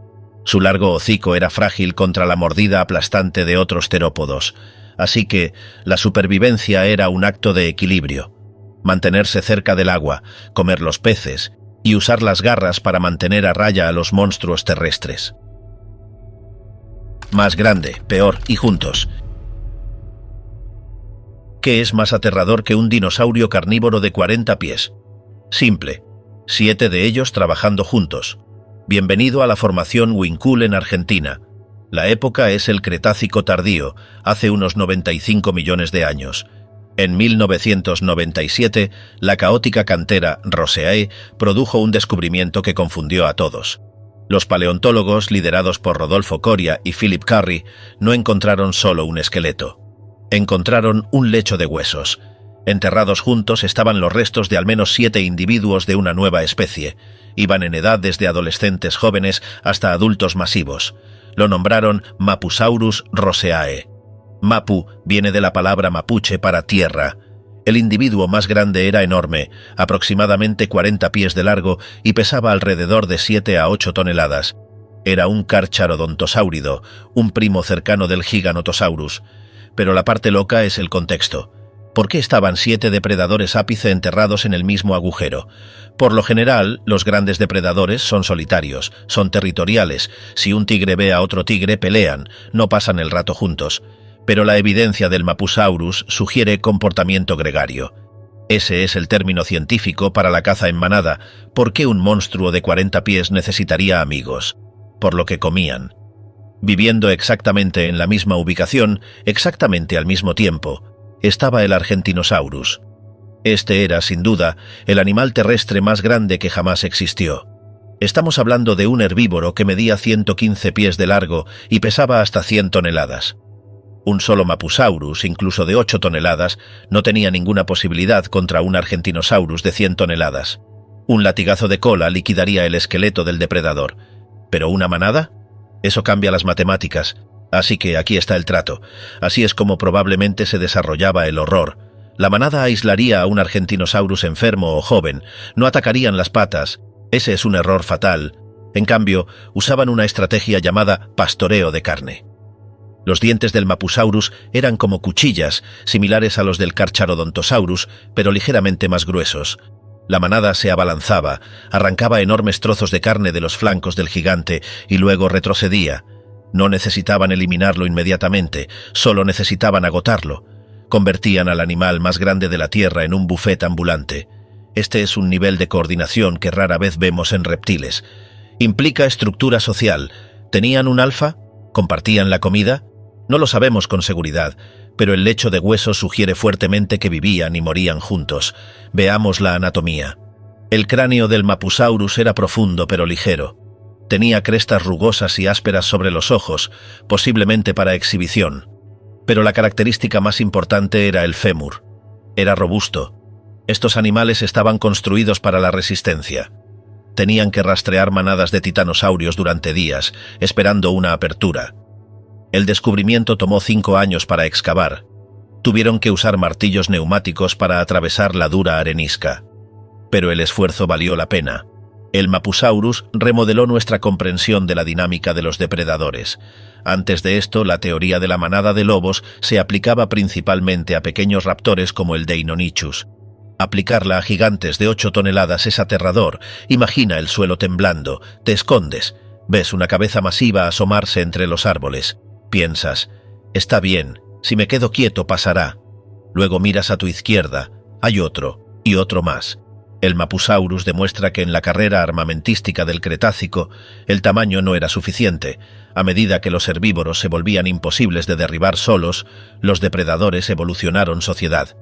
Su largo hocico era frágil contra la mordida aplastante de otros terópodos. Así que la supervivencia era un acto de equilibrio. Mantenerse cerca del agua, comer los peces y usar las garras para mantener a raya a los monstruos terrestres. Más grande, peor y juntos. ¿Qué es más aterrador que un dinosaurio carnívoro de 40 pies? Simple. 7 de ellos trabajando juntos. Bienvenido a la formación Huincul en Argentina. La época es el Cretácico tardío, hace unos 95 millones de años. En 1997, la caótica cantera Roseae produjo un descubrimiento que confundió a todos. Los paleontólogos, liderados por Rodolfo Coria y Philip Currie, no encontraron solo un esqueleto. Encontraron un lecho de huesos. Enterrados juntos estaban los restos de al menos 7 individuos de una nueva especie. Iban en edad desde adolescentes jóvenes hasta adultos masivos. Lo nombraron Mapusaurus roseae. Mapu viene de la palabra mapuche para tierra. El individuo más grande era enorme, aproximadamente 40 pies de largo y pesaba alrededor de 7 a 8 toneladas. Era un Carcharodontosáurido, un primo cercano del Giganotosaurus. Pero la parte loca es el contexto. ¿Por qué estaban 7 depredadores ápice enterrados en el mismo agujero? Por lo general, los grandes depredadores son solitarios, son territoriales. Si un tigre ve a otro tigre, pelean, no pasan el rato juntos. Pero la evidencia del Mapusaurus sugiere comportamiento gregario. Ese es el término científico para la caza en manada. ¿Por qué un monstruo de 40 pies necesitaría amigos? Por lo que comían. Viviendo exactamente en la misma ubicación, exactamente al mismo tiempo, estaba el Argentinosaurus. Este era, sin duda, el animal terrestre más grande que jamás existió. Estamos hablando de un herbívoro que medía 115 pies de largo y pesaba hasta 100 toneladas. Un solo Mapusaurus, incluso de 8 toneladas, no tenía ninguna posibilidad contra un Argentinosaurus de 100 toneladas. Un latigazo de cola liquidaría el esqueleto del depredador. ¿Pero una manada? Eso cambia las matemáticas. Así que aquí está el trato. Así es como probablemente se desarrollaba el horror. La manada aislaría a un Argentinosaurus enfermo o joven. No atacarían las patas. Ese es un error fatal. En cambio, usaban una estrategia llamada pastoreo de carne. Los dientes del Mapusaurus eran como cuchillas, similares a los del Carcharodontosaurus, pero ligeramente más gruesos. La manada se abalanzaba, arrancaba enormes trozos de carne de los flancos del gigante y luego retrocedía. No necesitaban eliminarlo inmediatamente, solo necesitaban agotarlo. Convertían al animal más grande de la Tierra en un buffet ambulante. Este es un nivel de coordinación que rara vez vemos en reptiles. Implica estructura social. ¿Tenían un alfa? ¿Compartían la comida? No lo sabemos con seguridad, pero el lecho de huesos sugiere fuertemente que vivían y morían juntos. Veamos la anatomía. El cráneo del Mapusaurus era profundo pero ligero. Tenía crestas rugosas y ásperas sobre los ojos, posiblemente para exhibición. Pero la característica más importante era el fémur. Era robusto. Estos animales estaban construidos para la resistencia. Tenían que rastrear manadas de titanosaurios durante días, esperando una apertura. El descubrimiento tomó 5 años para excavar. Tuvieron que usar martillos neumáticos para atravesar la dura arenisca. Pero el esfuerzo valió la pena. El Mapusaurus remodeló nuestra comprensión de la dinámica de los depredadores. Antes de esto, la teoría de la manada de lobos se aplicaba principalmente a pequeños raptores como el Deinonychus. Aplicarla a gigantes de 8 toneladas es aterrador. Imagina el suelo temblando, te escondes, ves una cabeza masiva asomarse entre los árboles. Piensas, está bien, si me quedo quieto pasará. Luego miras a tu izquierda, hay otro, y otro más. El Mapusaurus demuestra que en la carrera armamentística del Cretácico, el tamaño no era suficiente. A medida que los herbívoros se volvían imposibles de derribar solos, los depredadores evolucionaron sociedad.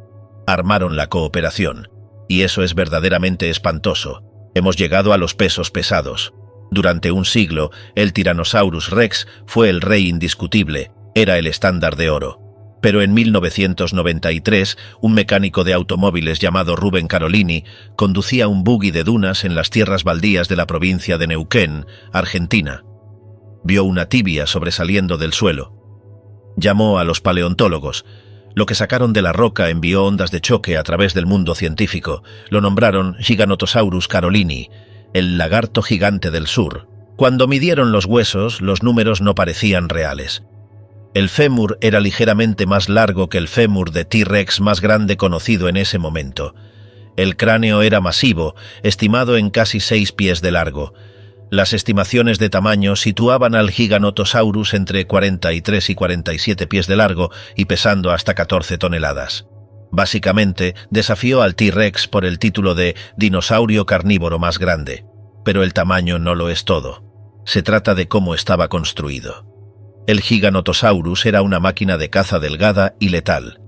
Armaron la cooperación. Y eso es verdaderamente espantoso. Hemos llegado a los pesos pesados. Durante un siglo, el Tyrannosaurus Rex fue el rey indiscutible, era el estándar de oro. Pero en 1993, un mecánico de automóviles llamado Rubén Carolini conducía un buggy de dunas en las tierras baldías de la provincia de Neuquén, Argentina. Vio una tibia sobresaliendo del suelo. Llamó a los paleontólogos. Lo que sacaron de la roca envió ondas de choque a través del mundo científico. Lo nombraron Giganotosaurus carolini, el lagarto gigante del sur. Cuando midieron los huesos, los números no parecían reales. El fémur era ligeramente más largo que el fémur de T-Rex más grande conocido en ese momento. El cráneo era masivo, estimado en casi 6 pies de largo. Las estimaciones de tamaño situaban al Giganotosaurus entre 43 y 47 pies de largo y pesando hasta 14 toneladas. Básicamente, desafió al T-Rex por el título de dinosaurio carnívoro más grande. Pero el tamaño no lo es todo. Se trata de cómo estaba construido. El Giganotosaurus era una máquina de caza delgada y letal.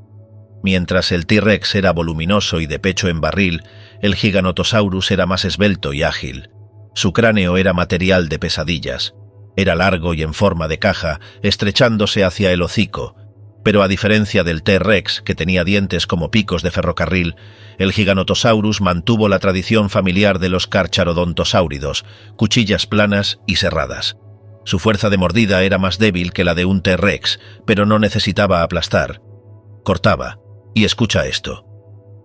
Mientras el T-Rex era voluminoso y de pecho en barril, el Giganotosaurus era más esbelto y ágil. Su cráneo era material de pesadillas. Era largo y en forma de caja, estrechándose hacia el hocico. Pero a diferencia del T-Rex, que tenía dientes como picos de ferrocarril, el Giganotosaurus mantuvo la tradición familiar de los Carcharodontosáuridos, cuchillas planas y serradas. Su fuerza de mordida era más débil que la de un T-Rex, pero no necesitaba aplastar. Cortaba. Y escucha esto.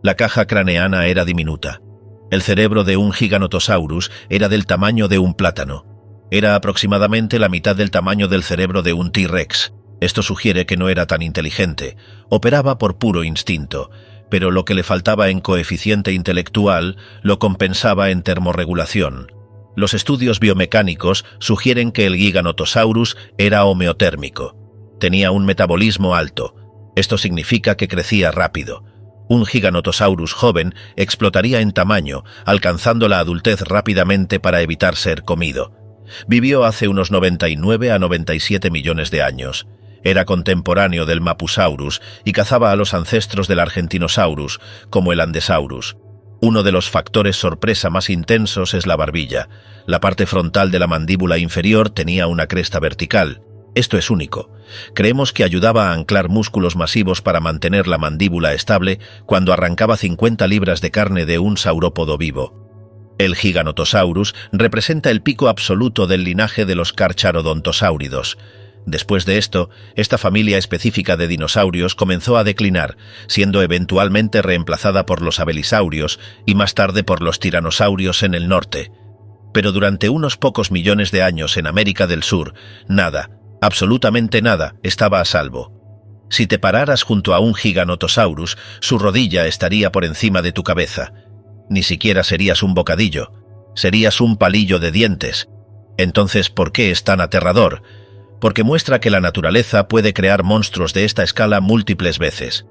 La caja craneana era diminuta. El cerebro de un Giganotosaurus era del tamaño de un plátano. Era aproximadamente la mitad del tamaño del cerebro de un T-Rex. Esto sugiere que no era tan inteligente. Operaba por puro instinto, pero lo que le faltaba en coeficiente intelectual lo compensaba en termorregulación. Los estudios biomecánicos sugieren que el Giganotosaurus era homeotérmico. Tenía un metabolismo alto. Esto significa que crecía rápido. Un Giganotosaurus joven explotaría en tamaño, alcanzando la adultez rápidamente para evitar ser comido. Vivió hace unos 99 a 97 millones de años. Era contemporáneo del Mapusaurus y cazaba a los ancestros del Argentinosaurus, como el Andesaurus. Uno de los factores sorpresa más intensos es la barbilla. La parte frontal de la mandíbula inferior tenía una cresta vertical. Esto es único. Creemos que ayudaba a anclar músculos masivos para mantener la mandíbula estable cuando arrancaba 50 libras de carne de un saurópodo vivo. El Giganotosaurus representa el pico absoluto del linaje de los Carcharodontosáuridos. Después de esto, esta familia específica de dinosaurios comenzó a declinar, siendo eventualmente reemplazada por los abelisaurios y más tarde por los tiranosaurios en el norte. Pero durante unos pocos millones de años en América del Sur, nada, absolutamente nada, estaba a salvo. Si te pararas junto a un Giganotosaurus, su rodilla estaría por encima de tu cabeza. Ni siquiera serías un bocadillo, serías un palillo de dientes. Entonces, ¿por qué es tan aterrador? Porque muestra que la naturaleza puede crear monstruos de esta escala múltiples veces.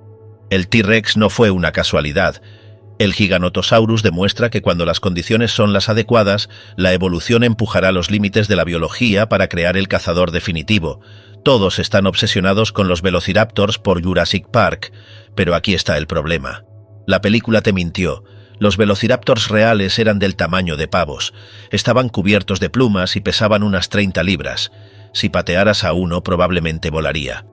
El T-Rex no fue una casualidad. El Giganotosaurus demuestra que cuando las condiciones son las adecuadas, la evolución empujará los límites de la biología para crear el cazador definitivo. Todos están obsesionados con los velociraptors por Jurassic Park, pero aquí está el problema. La película te mintió. Los velociraptors reales eran del tamaño de pavos. Estaban cubiertos de plumas y pesaban unas 30 libras. Si patearas a uno, probablemente volaría.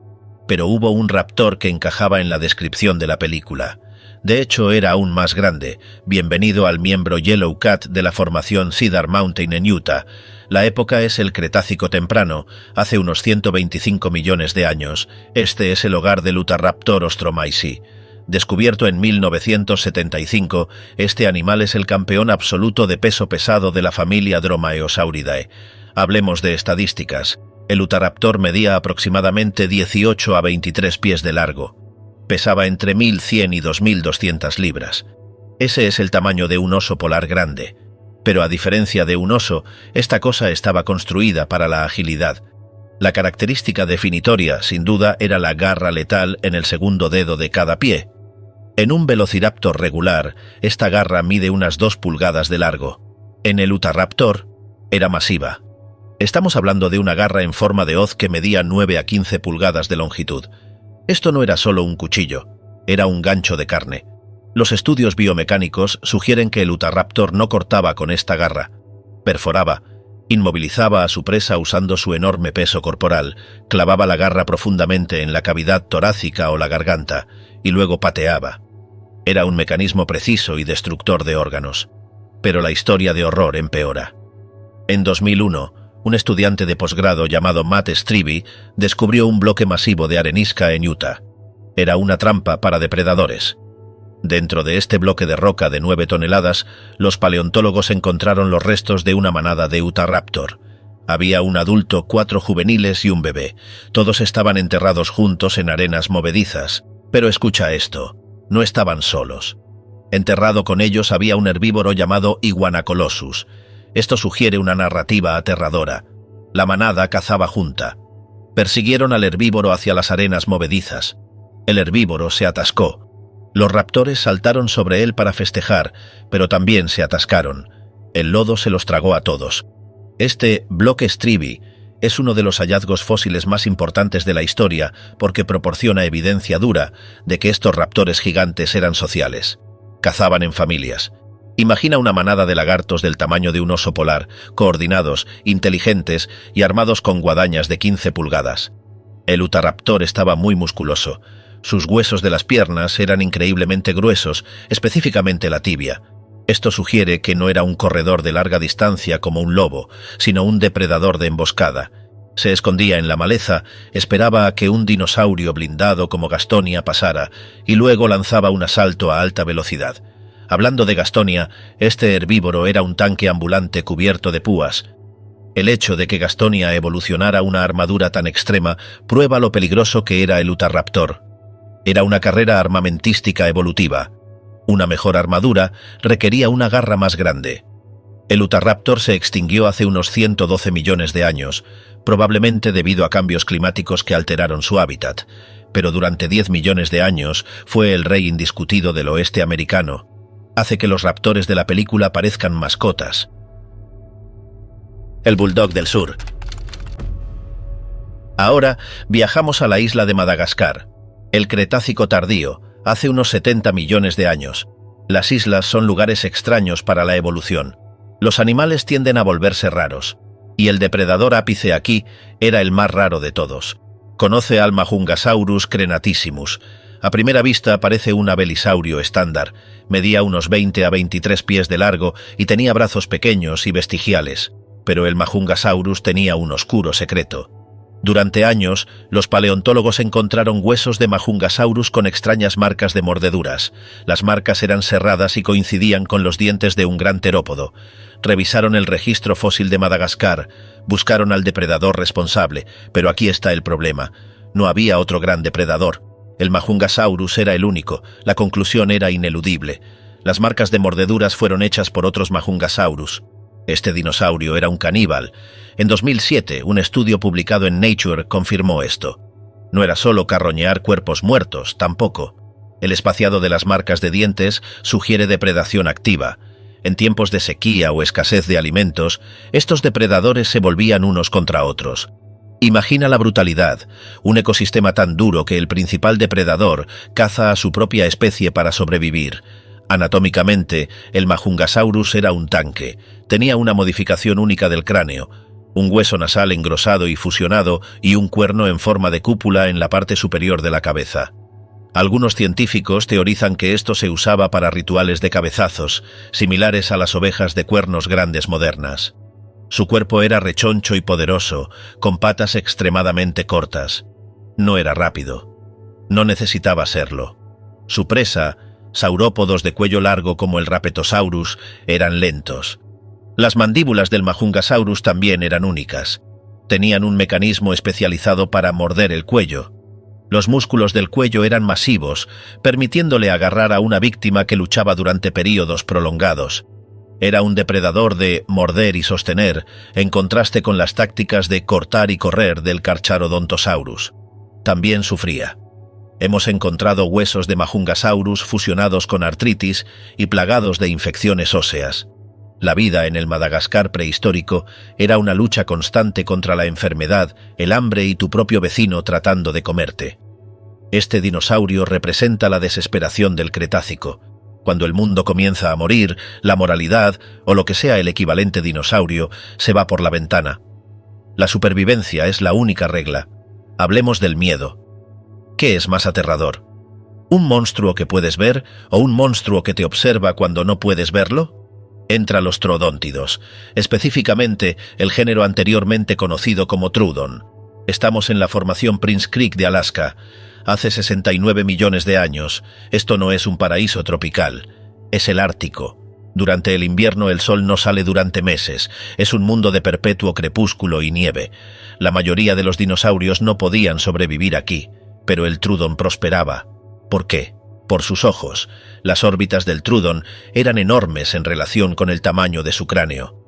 Pero hubo un raptor que encajaba en la descripción de la película. De hecho, era aún más grande. Bienvenido al miembro Yellow Cat de la formación Cedar Mountain en Utah. La época es el Cretácico temprano, hace unos 125 millones de años. Este es el hogar del Utahraptor ostromaisi. Descubierto en 1975, este animal es el campeón absoluto de peso pesado de la familia Dromaeosauridae. Hablemos de estadísticas. El Utahraptor medía aproximadamente 18 a 23 pies de largo. Pesaba entre 1.100 y 2.200 libras. Ese es el tamaño de un oso polar grande. Pero a diferencia de un oso, esta cosa estaba construida para la agilidad. La característica definitoria, sin duda, era la garra letal en el segundo dedo de cada pie. En un velociraptor regular, esta garra mide unas 2 pulgadas de largo. En el Utahraptor, era masiva. Estamos hablando de una garra en forma de hoz que medía 9 a 15 pulgadas de longitud. Esto no era solo un cuchillo, era un gancho de carne. Los estudios biomecánicos sugieren que el Utahraptor no cortaba con esta garra. Perforaba, inmovilizaba a su presa usando su enorme peso corporal, clavaba la garra profundamente en la cavidad torácica o la garganta, y luego pateaba. Era un mecanismo preciso y destructor de órganos. Pero la historia de horror empeora. En 2001, un estudiante de posgrado llamado Matt Strebe descubrió un bloque masivo de arenisca en Utah. Era una trampa para depredadores. Dentro de este bloque de roca de 9 toneladas, los paleontólogos encontraron los restos de una manada de Utahraptor. Había un adulto, 4 juveniles y un bebé. Todos estaban enterrados juntos en arenas movedizas. Pero escucha esto, no estaban solos. Enterrado con ellos había un herbívoro llamado Iguanacolossus. Esto sugiere una narrativa aterradora. La manada cazaba junta. Persiguieron al herbívoro hacia las arenas movedizas. El herbívoro se atascó. Los raptores saltaron sobre él para festejar, pero también se atascaron. El lodo se los tragó a todos. Este bloque Strebe es uno de los hallazgos fósiles más importantes de la historia porque proporciona evidencia dura de que estos raptores gigantes eran sociales. Cazaban en familias. Imagina una manada de lagartos del tamaño de un oso polar, coordinados, inteligentes y armados con guadañas de 15 pulgadas. El Utahraptor estaba muy musculoso. Sus huesos de las piernas eran increíblemente gruesos, específicamente la tibia. Esto sugiere que no era un corredor de larga distancia como un lobo, sino un depredador de emboscada. Se escondía en la maleza, esperaba a que un dinosaurio blindado como Gastonia pasara y luego lanzaba un asalto a alta velocidad. Hablando de Gastonia, este herbívoro era un tanque ambulante cubierto de púas. El hecho de que Gastonia evolucionara una armadura tan extrema prueba lo peligroso que era el Utahraptor. Era una carrera armamentística evolutiva. Una mejor armadura requería una garra más grande. El Utahraptor se extinguió hace unos 112 millones de años, probablemente debido a cambios climáticos que alteraron su hábitat, pero durante 10 millones de años fue el rey indiscutido del oeste americano. Hace que los raptores de la película parezcan mascotas. El bulldog del sur. Ahora viajamos a la isla de Madagascar, el Cretácico tardío, hace unos 70 millones de años. Las islas son lugares extraños para la evolución. Los animales tienden a volverse raros, y el depredador ápice aquí era el más raro de todos. Conoce al Majungasaurus crenatissimus. A primera vista parece un abelisaurio estándar, medía unos 20 a 23 pies de largo y tenía brazos pequeños y vestigiales, pero el Majungasaurus tenía un oscuro secreto. Durante años, los paleontólogos encontraron huesos de Majungasaurus con extrañas marcas de mordeduras. Las marcas eran serradas y coincidían con los dientes de un gran terópodo. Revisaron el registro fósil de Madagascar, buscaron al depredador responsable, pero aquí está el problema. No había otro gran depredador. El Majungasaurus era el único, la conclusión era ineludible. Las marcas de mordeduras fueron hechas por otros Majungasaurus. Este dinosaurio era un caníbal. En 2007, un estudio publicado en Nature confirmó esto. No era solo carroñear cuerpos muertos, tampoco. El espaciado de las marcas de dientes sugiere depredación activa. En tiempos de sequía o escasez de alimentos, estos depredadores se volvían unos contra otros. Imagina la brutalidad, un ecosistema tan duro que el principal depredador caza a su propia especie para sobrevivir. Anatómicamente, el Majungasaurus era un tanque. Tenía una modificación única del cráneo, un hueso nasal engrosado y fusionado y un cuerno en forma de cúpula en la parte superior de la cabeza. Algunos científicos teorizan que esto se usaba para rituales de cabezazos, similares a las ovejas de cuernos grandes modernas. Su cuerpo era rechoncho y poderoso, con patas extremadamente cortas. No era rápido. No necesitaba serlo. Su presa, saurópodos de cuello largo como el Rapetosaurus, eran lentos. Las mandíbulas del Majungasaurus también eran únicas. Tenían un mecanismo especializado para morder el cuello. Los músculos del cuello eran masivos, permitiéndole agarrar a una víctima que luchaba durante períodos prolongados. Era un depredador de morder y sostener, en contraste con las tácticas de cortar y correr del Carcharodontosaurus. También sufría. Hemos encontrado huesos de Majungasaurus fusionados con artritis y plagados de infecciones óseas. La vida en el Madagascar prehistórico era una lucha constante contra la enfermedad, el hambre y tu propio vecino tratando de comerte. Este dinosaurio representa la desesperación del Cretácico. Cuando el mundo comienza a morir, la moralidad, o lo que sea el equivalente dinosaurio, se va por la ventana. La supervivencia es la única regla. Hablemos del miedo. ¿Qué es más aterrador? ¿Un monstruo que puedes ver o un monstruo que te observa cuando no puedes verlo? Entra los troodóntidos, específicamente el género anteriormente conocido como Troodon. Estamos en la formación Prince Creek de Alaska. Hace 69 millones de años, esto no es un paraíso tropical, es el Ártico. Durante el invierno el sol no sale durante meses, es un mundo de perpetuo crepúsculo y nieve. La mayoría de los dinosaurios no podían sobrevivir aquí, pero el Troodon prosperaba. ¿Por qué? Por sus ojos. Las órbitas del Troodon eran enormes en relación con el tamaño de su cráneo.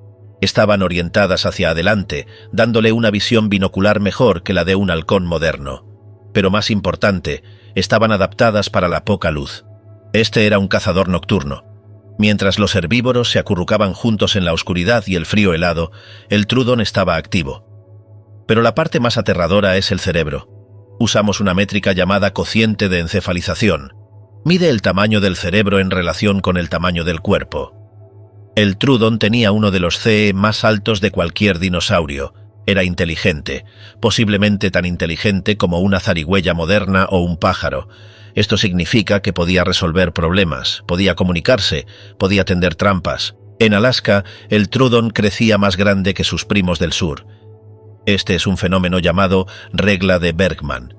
Estaban orientadas hacia adelante, dándole una visión binocular mejor que la de un halcón moderno. Pero más importante, estaban adaptadas para la poca luz. Este era un cazador nocturno. Mientras los herbívoros se acurrucaban juntos en la oscuridad y el frío helado, el Troodon estaba activo. Pero la parte más aterradora es el cerebro. Usamos una métrica llamada cociente de encefalización. Mide el tamaño del cerebro en relación con el tamaño del cuerpo. El Troodon tenía uno de los CE más altos de cualquier dinosaurio. Era inteligente, posiblemente tan inteligente como una zarigüeya moderna o un pájaro. Esto significa que podía resolver problemas, podía comunicarse, podía tender trampas. En Alaska, el Troodon crecía más grande que sus primos del sur. Este es un fenómeno llamado regla de Bergman.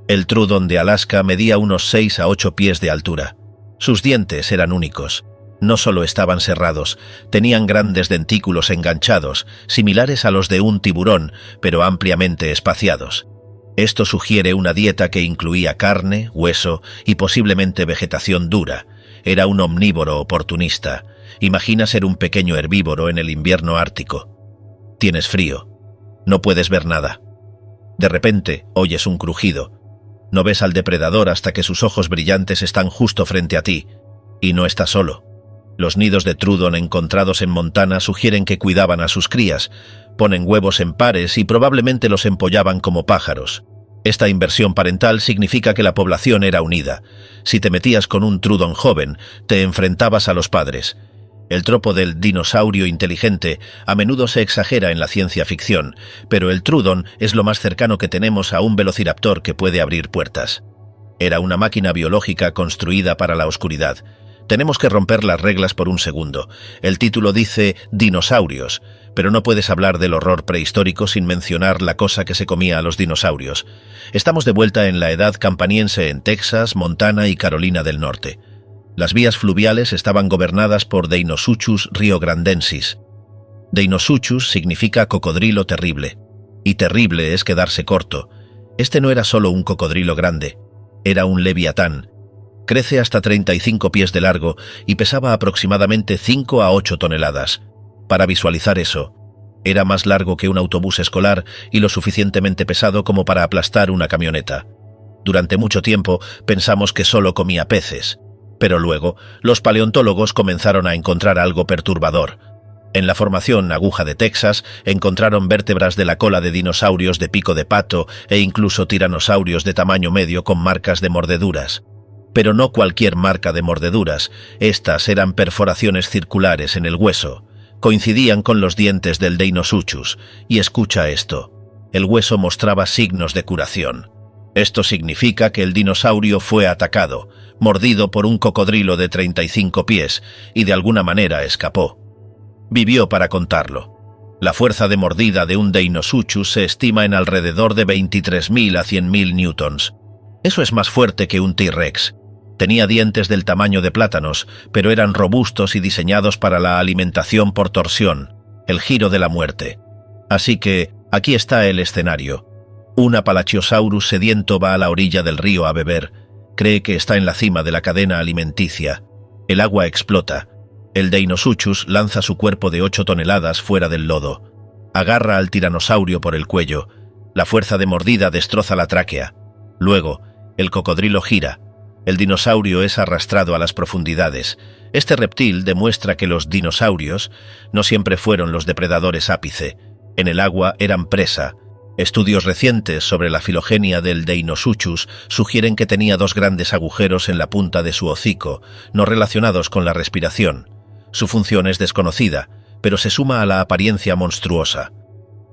El trudon de Alaska medía unos 6 a 8 pies de altura. Sus dientes eran únicos. No solo estaban cerrados, tenían grandes dentículos enganchados, similares a los de un tiburón, pero ampliamente espaciados. Esto sugiere una dieta que incluía carne, hueso y posiblemente vegetación dura. Era un omnívoro oportunista. Imagina ser un pequeño herbívoro en el invierno ártico. Tienes frío. No puedes ver nada. De repente, oyes un crujido. No ves al depredador hasta que sus ojos brillantes están justo frente a ti. Y no estás solo. Los nidos de trudon encontrados en Montana sugieren que cuidaban a sus crías, ponen huevos en pares y probablemente los empollaban como pájaros. Esta inversión parental significa que la población era unida. Si te metías con un trudon joven, te enfrentabas a los padres. El tropo del dinosaurio inteligente a menudo se exagera en la ciencia ficción, pero el trudon es lo más cercano que tenemos a un velociraptor que puede abrir puertas. Era una máquina biológica construida para la oscuridad. Tenemos que romper las reglas por un segundo. El título dice dinosaurios, pero no puedes hablar del horror prehistórico sin mencionar la cosa que se comía a los dinosaurios. Estamos de vuelta en la edad campaniense en Texas, Montana y Carolina del Norte. Las vías fluviales estaban gobernadas por Deinosuchus riograndensis. Deinosuchus significa cocodrilo terrible, y terrible es quedarse corto. Este no era solo un cocodrilo grande, era un leviatán. Crece hasta 35 pies de largo y pesaba aproximadamente 5 a 8 toneladas. Para visualizar eso, era más largo que un autobús escolar y lo suficientemente pesado como para aplastar una camioneta. Durante mucho tiempo pensamos que solo comía peces, pero luego los paleontólogos comenzaron a encontrar algo perturbador. En la formación Aguja de Texas encontraron vértebras de la cola de dinosaurios de pico de pato e incluso tiranosaurios de tamaño medio con marcas de mordeduras. Pero no cualquier marca de mordeduras, estas eran perforaciones circulares en el hueso. Coincidían con los dientes del Deinosuchus, y escucha esto. El hueso mostraba signos de curación. Esto significa que el dinosaurio fue atacado, mordido por un cocodrilo de 35 pies, y de alguna manera escapó. Vivió para contarlo. La fuerza de mordida de un Deinosuchus se estima en alrededor de 23.000 a 100.000 newtons. Eso es más fuerte que un T-Rex. Tenía dientes del tamaño de plátanos, pero eran robustos y diseñados para la alimentación por torsión, el giro de la muerte. Así que, aquí está el escenario. Un Apalachiosaurus sediento va a la orilla del río a beber. Cree que está en la cima de la cadena alimenticia. El agua explota. El Deinosuchus lanza su cuerpo de 8 toneladas fuera del lodo. Agarra al tiranosaurio por el cuello. La fuerza de mordida destroza la tráquea. Luego, el cocodrilo gira. El dinosaurio es arrastrado a las profundidades. Este reptil demuestra que los dinosaurios no siempre fueron los depredadores ápice. En el agua eran presa. Estudios recientes sobre la filogenia del Deinosuchus sugieren que tenía 2 grandes agujeros en la punta de su hocico, no relacionados con la respiración. Su función es desconocida, pero se suma a la apariencia monstruosa.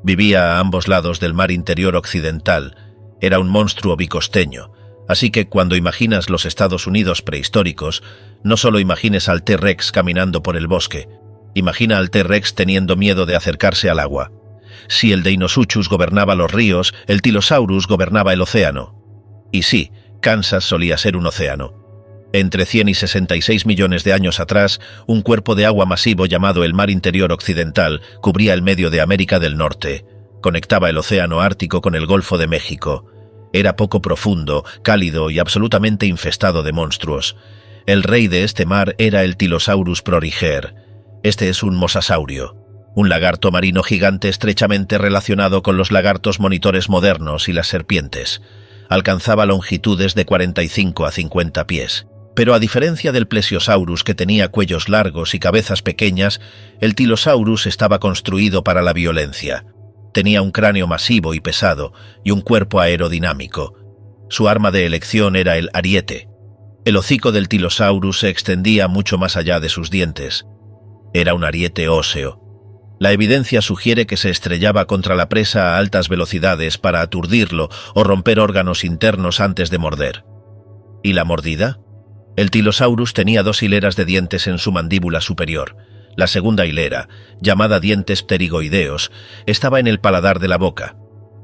Vivía a ambos lados del mar interior occidental. Era un monstruo bicosteño. Así que cuando imaginas los Estados Unidos prehistóricos, no solo imagines al T-Rex caminando por el bosque, imagina al T-Rex teniendo miedo de acercarse al agua. Si el Deinosuchus gobernaba los ríos, el Tylosaurus gobernaba el océano. Y sí, Kansas solía ser un océano. Entre 100 y 66 millones de años atrás, un cuerpo de agua masivo llamado el Mar Interior Occidental cubría el medio de América del Norte. Conectaba el océano Ártico con el Golfo de México. Era poco profundo, cálido y absolutamente infestado de monstruos. El rey de este mar era el Tylosaurus proriger. Este es un mosasaurio, un lagarto marino gigante estrechamente relacionado con los lagartos monitores modernos y las serpientes. Alcanzaba longitudes de 45 a 50 pies. Pero a diferencia del Plesiosaurus, que tenía cuellos largos y cabezas pequeñas, el Tylosaurus estaba construido para la violencia. Tenía un cráneo masivo y pesado y un cuerpo aerodinámico. Su arma de elección era el ariete. El hocico del Tylosaurus se extendía mucho más allá de sus dientes. Era un ariete óseo. La evidencia sugiere que se estrellaba contra la presa a altas velocidades para aturdirlo o romper órganos internos antes de morder. ¿Y la mordida? El Tylosaurus tenía 2 hileras de dientes en su mandíbula superior. La segunda hilera, llamada dientes pterigoideos, estaba en el paladar de la boca.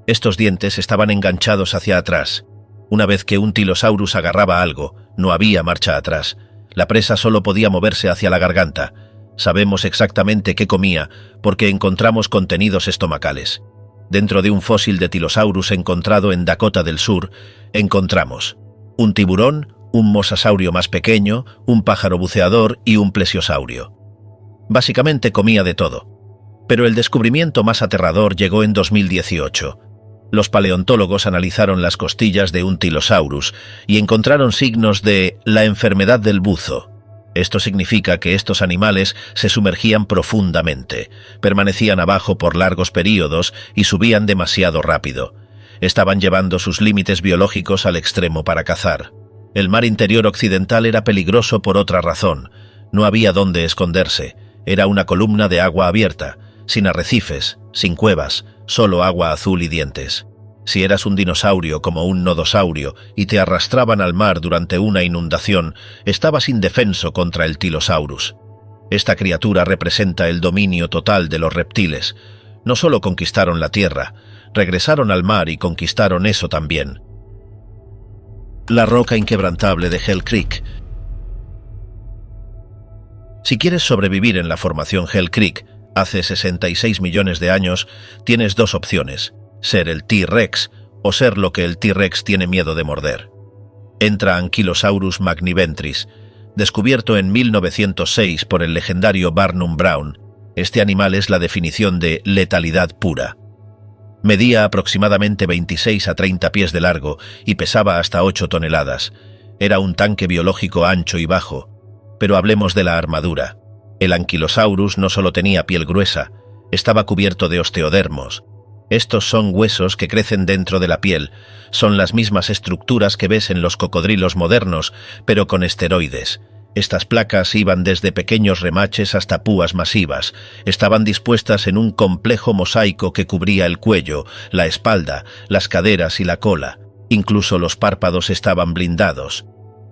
Estos dientes estaban enganchados hacia atrás. Una vez que un Tylosaurus agarraba algo, no había marcha atrás. La presa solo podía moverse hacia la garganta. Sabemos exactamente qué comía porque encontramos contenidos estomacales. Dentro de un fósil de Tylosaurus encontrado en Dakota del Sur, encontramos un tiburón, un mosasaurio más pequeño, un pájaro buceador y un plesiosaurio. Básicamente comía de todo. Pero el descubrimiento más aterrador llegó en 2018. Los paleontólogos analizaron las costillas de un Tylosaurus y encontraron signos de la enfermedad del buzo. Esto significa que estos animales se sumergían profundamente, permanecían abajo por largos períodos y subían demasiado rápido. Estaban llevando sus límites biológicos al extremo para cazar. El mar interior occidental era peligroso por otra razón. No había dónde esconderse. Era una columna de agua abierta, sin arrecifes, sin cuevas, solo agua azul y dientes. Si eras un dinosaurio como un nodosaurio y te arrastraban al mar durante una inundación, estabas indefenso contra el Tylosaurus. Esta criatura representa el dominio total de los reptiles. No solo conquistaron la tierra, regresaron al mar y conquistaron eso también. La roca inquebrantable de Hell Creek. Si quieres sobrevivir en la formación Hell Creek, hace 66 millones de años, tienes dos opciones: ser el T-Rex o ser lo que el T-Rex tiene miedo de morder. Entra Ankylosaurus magniventris, descubierto en 1906 por el legendario Barnum Brown. Este animal es la definición de letalidad pura. Medía aproximadamente 26 a 30 pies de largo y pesaba hasta 8 toneladas. Era un tanque biológico ancho y bajo. Pero hablemos de la armadura. El Ankylosaurus no solo tenía piel gruesa, estaba cubierto de osteodermos. Estos son huesos que crecen dentro de la piel. Son las mismas estructuras que ves en los cocodrilos modernos, pero con esteroides. Estas placas iban desde pequeños remaches hasta púas masivas. Estaban dispuestas en un complejo mosaico que cubría el cuello, la espalda, las caderas y la cola. Incluso los párpados estaban blindados.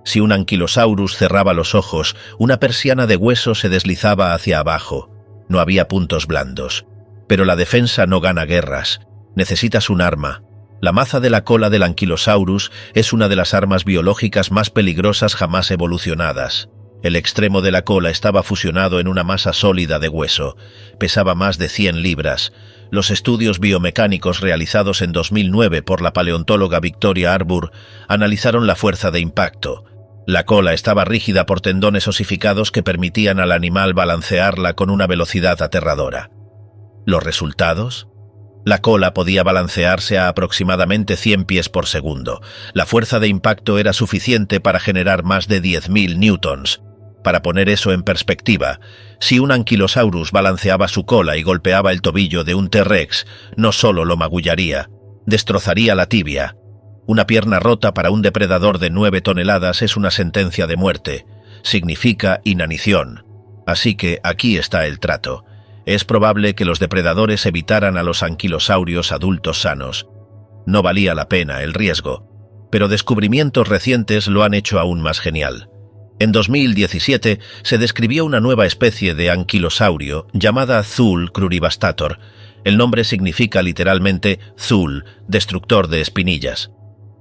Si un Ankylosaurus cerraba los ojos, una persiana de hueso se deslizaba hacia abajo. No había puntos blandos. Pero la defensa no gana guerras. Necesitas un arma. La maza de la cola del Ankylosaurus es una de las armas biológicas más peligrosas jamás evolucionadas. El extremo de la cola estaba fusionado en una masa sólida de hueso. Pesaba más de 100 libras. Los estudios biomecánicos realizados en 2009 por la paleontóloga Victoria Arbour analizaron la fuerza de impacto. La cola estaba rígida por tendones osificados que permitían al animal balancearla con una velocidad aterradora. ¿Los resultados? La cola podía balancearse a aproximadamente 100 pies por segundo. La fuerza de impacto era suficiente para generar más de 10.000 newtons. Para poner eso en perspectiva, si un Ankylosaurus balanceaba su cola y golpeaba el tobillo de un T-Rex, no solo lo magullaría, destrozaría la tibia. Una pierna rota para un depredador de 9 toneladas es una sentencia de muerte. Significa inanición. Así que aquí está el trato. Es probable que los depredadores evitaran a los anquilosaurios adultos sanos. No valía la pena el riesgo, pero descubrimientos recientes lo han hecho aún más genial. En 2017 se describió una nueva especie de anquilosaurio llamada Thule cruribastator. El nombre significa literalmente Thule, destructor de espinillas.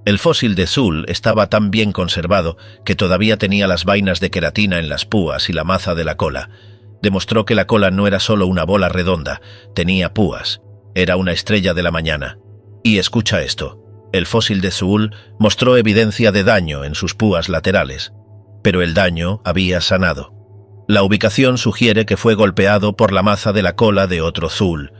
El fósil de Thule estaba tan bien conservado que todavía tenía las vainas de queratina en las púas y la maza de la cola. Demostró que la cola no era solo una bola redonda, tenía púas. Era una estrella de la mañana. Y escucha esto. El fósil de Thule mostró evidencia de daño en sus púas laterales. Pero el daño había sanado. La ubicación sugiere que fue golpeado por la maza de la cola de otro Thule.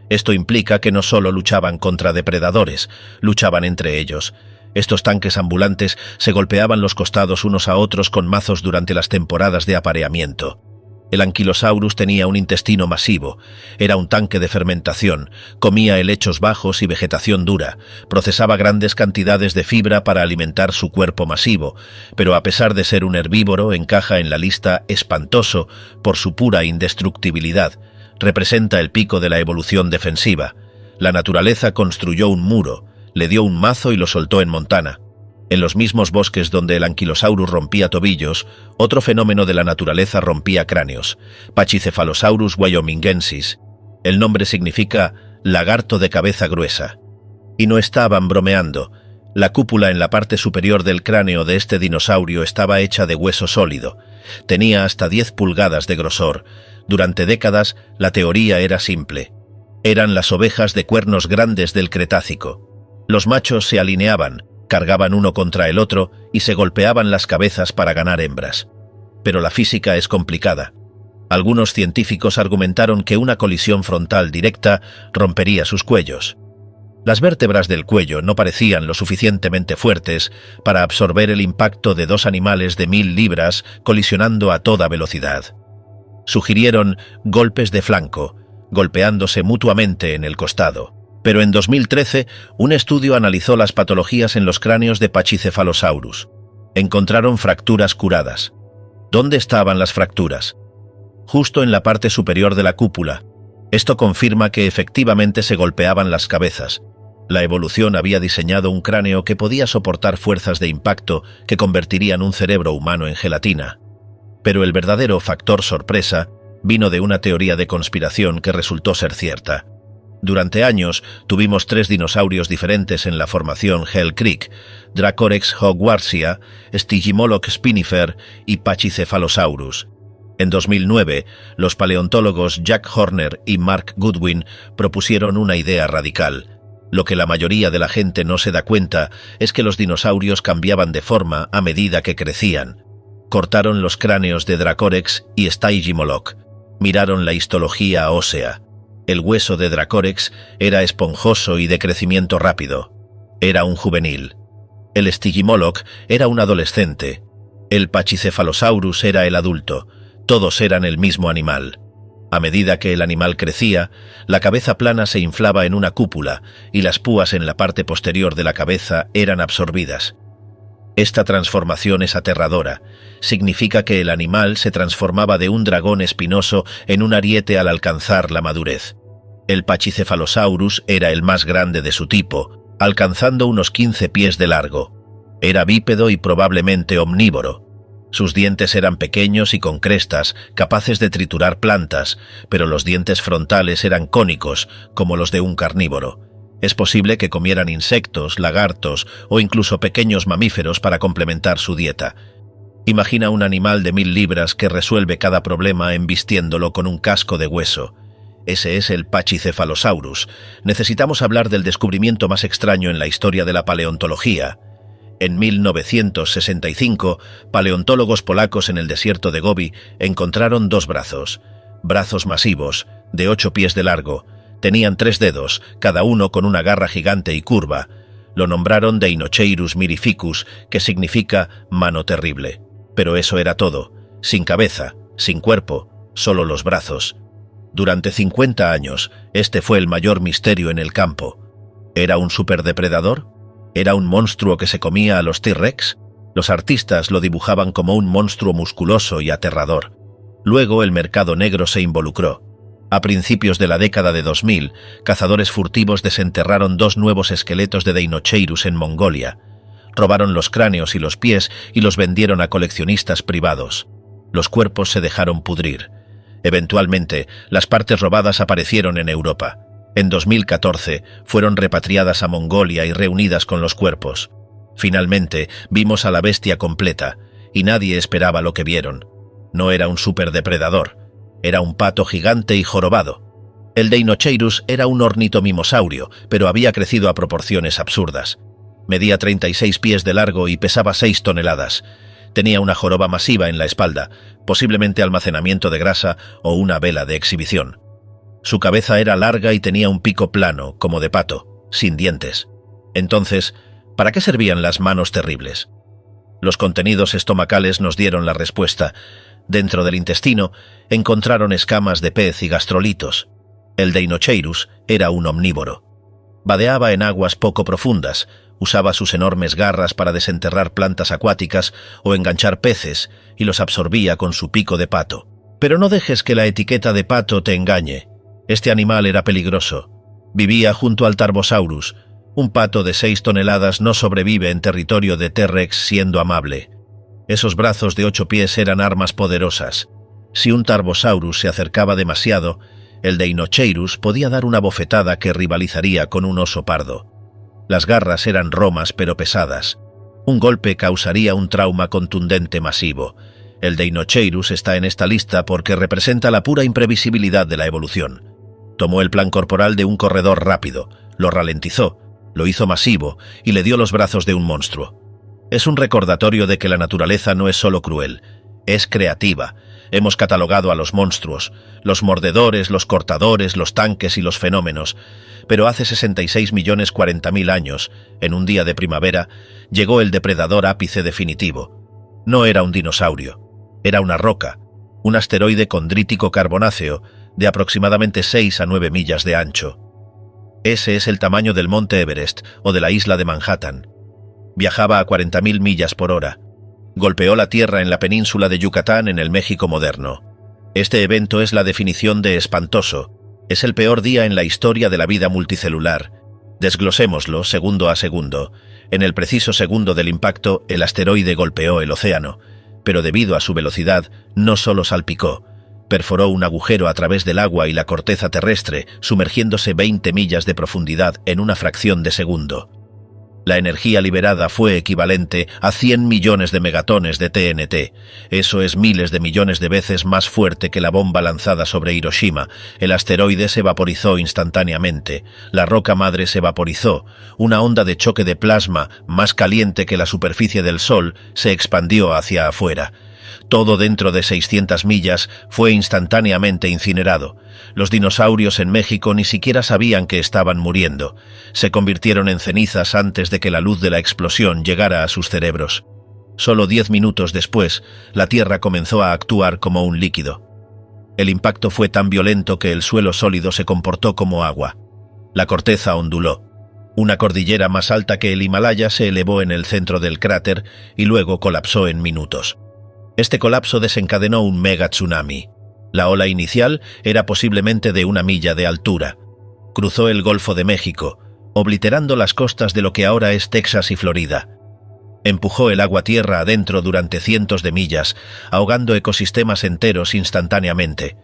Esto implica que no solo luchaban contra depredadores, luchaban entre ellos. Estos tanques ambulantes se golpeaban los costados unos a otros con mazos durante las temporadas de apareamiento. El Ankylosaurus tenía un intestino masivo, era un tanque de fermentación, comía helechos bajos y vegetación dura, procesaba grandes cantidades de fibra para alimentar su cuerpo masivo, pero a pesar de ser un herbívoro encaja en la lista espantoso por su pura indestructibilidad. Representa el pico de la evolución defensiva. La naturaleza construyó un muro, le dio un mazo y lo soltó en Montana. En los mismos bosques donde el Ankylosaurus rompía tobillos, otro fenómeno de la naturaleza rompía cráneos, Pachycephalosaurus wyomingensis. El nombre significa lagarto de cabeza gruesa. Y no estaban bromeando. La cúpula en la parte superior del cráneo de este dinosaurio estaba hecha de hueso sólido. Tenía hasta 10 pulgadas de grosor. Durante décadas, la teoría era simple. Eran las ovejas de cuernos grandes del Cretácico. Los machos se alineaban, cargaban uno contra el otro y se golpeaban las cabezas para ganar hembras. Pero la física es complicada. Algunos científicos argumentaron que una colisión frontal directa rompería sus cuellos. Las vértebras del cuello no parecían lo suficientemente fuertes para absorber el impacto de dos animales de 1000 libras colisionando a toda velocidad. Sugirieron golpes de flanco, golpeándose mutuamente en el costado. Pero en 2013, un estudio analizó las patologías en los cráneos de Pachycephalosaurus. Encontraron fracturas curadas. ¿Dónde estaban las fracturas? Justo en la parte superior de la cúpula. Esto confirma que efectivamente se golpeaban las cabezas. La evolución había diseñado un cráneo que podía soportar fuerzas de impacto que convertirían un cerebro humano en gelatina. Pero el verdadero factor sorpresa vino de una teoría de conspiración que resultó ser cierta. Durante años tuvimos 3 dinosaurios diferentes en la formación Hell Creek: Dracorex hogwartsia, Stygimoloch spinifer y Pachycephalosaurus. En 2009, los paleontólogos Jack Horner y Mark Goodwin propusieron una idea radical. Lo que la mayoría de la gente no se da cuenta es que los dinosaurios cambiaban de forma a medida que crecían. Cortaron los cráneos de Dracorex y Stygimoloch. Miraron la histología ósea. El hueso de Dracorex era esponjoso y de crecimiento rápido. Era un juvenil. El Stygimoloch era un adolescente. El Pachycephalosaurus era el adulto. Todos eran el mismo animal. A medida que el animal crecía, la cabeza plana se inflaba en una cúpula y las púas en la parte posterior de la cabeza eran absorbidas. Esta transformación es aterradora. Significa que el animal se transformaba de un dragón espinoso en un ariete al alcanzar la madurez. El Pachycephalosaurus era el más grande de su tipo, alcanzando unos 15 pies de largo. Era bípedo y probablemente omnívoro. Sus dientes eran pequeños y con crestas, capaces de triturar plantas, pero los dientes frontales eran cónicos, como los de un carnívoro. Es posible que comieran insectos, lagartos o incluso pequeños mamíferos para complementar su dieta. Imagina un animal de 1000 libras que resuelve cada problema embistiéndolo con un casco de hueso. Ese es el Pachycephalosaurus. Necesitamos hablar del descubrimiento más extraño en la historia de la paleontología. En 1965, paleontólogos polacos en el desierto de Gobi encontraron 2 brazos masivos, de 8 pies de largo. Tenían 3 dedos, cada uno con una garra gigante y curva. Lo nombraron Deinocheirus mirificus, que significa mano terrible. Pero eso era todo, sin cabeza, sin cuerpo, solo los brazos. Durante 50 años, este fue el mayor misterio en el campo. ¿Era un superdepredador? ¿Era un monstruo que se comía a los T-Rex? Los artistas lo dibujaban como un monstruo musculoso y aterrador. Luego el mercado negro se involucró. A principios de la década de 2000, cazadores furtivos desenterraron 2 nuevos esqueletos de Deinocheirus en Mongolia. Robaron los cráneos y los pies y los vendieron a coleccionistas privados. Los cuerpos se dejaron pudrir. Eventualmente, las partes robadas aparecieron en Europa. En 2014, fueron repatriadas a Mongolia y reunidas con los cuerpos. Finalmente, vimos a la bestia completa, y nadie esperaba lo que vieron. No era un superdepredador. Era un pato gigante y jorobado. El Deinocheirus era un ornitomimosaurio, pero había crecido a proporciones absurdas. Medía 36 pies de largo y pesaba 6 toneladas. Tenía una joroba masiva en la espalda, posiblemente almacenamiento de grasa o una vela de exhibición. Su cabeza era larga y tenía un pico plano, como de pato, sin dientes. Entonces, ¿para qué servían las manos terribles? Los contenidos estomacales nos dieron la respuesta. Dentro del intestino encontraron escamas de pez y gastrolitos. El Deinocheirus era un omnívoro. Vadeaba en aguas poco profundas, usaba sus enormes garras para desenterrar plantas acuáticas o enganchar peces y los absorbía con su pico de pato. Pero no dejes que la etiqueta de pato te engañe. Este animal era peligroso. Vivía junto al Tarbosaurus, Un pato de 6 toneladas no sobrevive en territorio de T-Rex siendo amable. Esos brazos de 8 pies eran armas poderosas. Si un Tarbosaurus se acercaba demasiado, el Deinocheirus podía dar una bofetada que rivalizaría con un oso pardo. Las garras eran romas pero pesadas. Un golpe causaría un trauma contundente masivo. El Deinocheirus está en esta lista porque representa la pura imprevisibilidad de la evolución. Tomó el plan corporal de un corredor rápido, lo ralentizó, lo hizo masivo y le dio los brazos de un monstruo. Es un recordatorio de que la naturaleza no es solo cruel, es creativa. Hemos catalogado a los monstruos, los mordedores, los cortadores, los tanques y los fenómenos, pero hace 66.040.000 años, en un día de primavera, llegó el depredador ápice definitivo. No era un dinosaurio, era una roca, un asteroide condrítico carbonáceo de aproximadamente 6 a 9 millas de ancho. Ese es el tamaño del monte Everest o de la isla de Manhattan. Viajaba a 40.000 millas por hora. Golpeó la Tierra en la península de Yucatán en el México moderno. Este evento es la definición de espantoso. Es el peor día en la historia de la vida multicelular. Desglosémoslo segundo a segundo. En el preciso segundo del impacto, el asteroide golpeó el océano, pero debido a su velocidad, no solo salpicó, perforó un agujero a través del agua y la corteza terrestre, sumergiéndose 20 millas de profundidad en una fracción de segundo. La energía liberada fue equivalente a 100 millones de megatones de TNT. Eso es miles de millones de veces más fuerte que la bomba lanzada sobre Hiroshima. El asteroide se vaporizó instantáneamente. La roca madre se vaporizó. Una onda de choque de plasma, más caliente que la superficie del Sol, se expandió hacia afuera. Todo dentro de 600 millas fue instantáneamente incinerado. Los dinosaurios en México ni siquiera sabían que estaban muriendo. Se convirtieron en cenizas antes de que la luz de la explosión llegara a sus cerebros. Solo 10 minutos después, la Tierra comenzó a actuar como un líquido. El impacto fue tan violento que el suelo sólido se comportó como agua. La corteza onduló. Una cordillera más alta que el Himalaya se elevó en el centro del cráter y luego colapsó en minutos. Este colapso desencadenó un mega tsunami. La ola inicial era posiblemente de 1 milla de altura. Cruzó el Golfo de México, obliterando las costas de lo que ahora es Texas y Florida. Empujó el agua tierra adentro durante cientos de millas, ahogando ecosistemas enteros instantáneamente.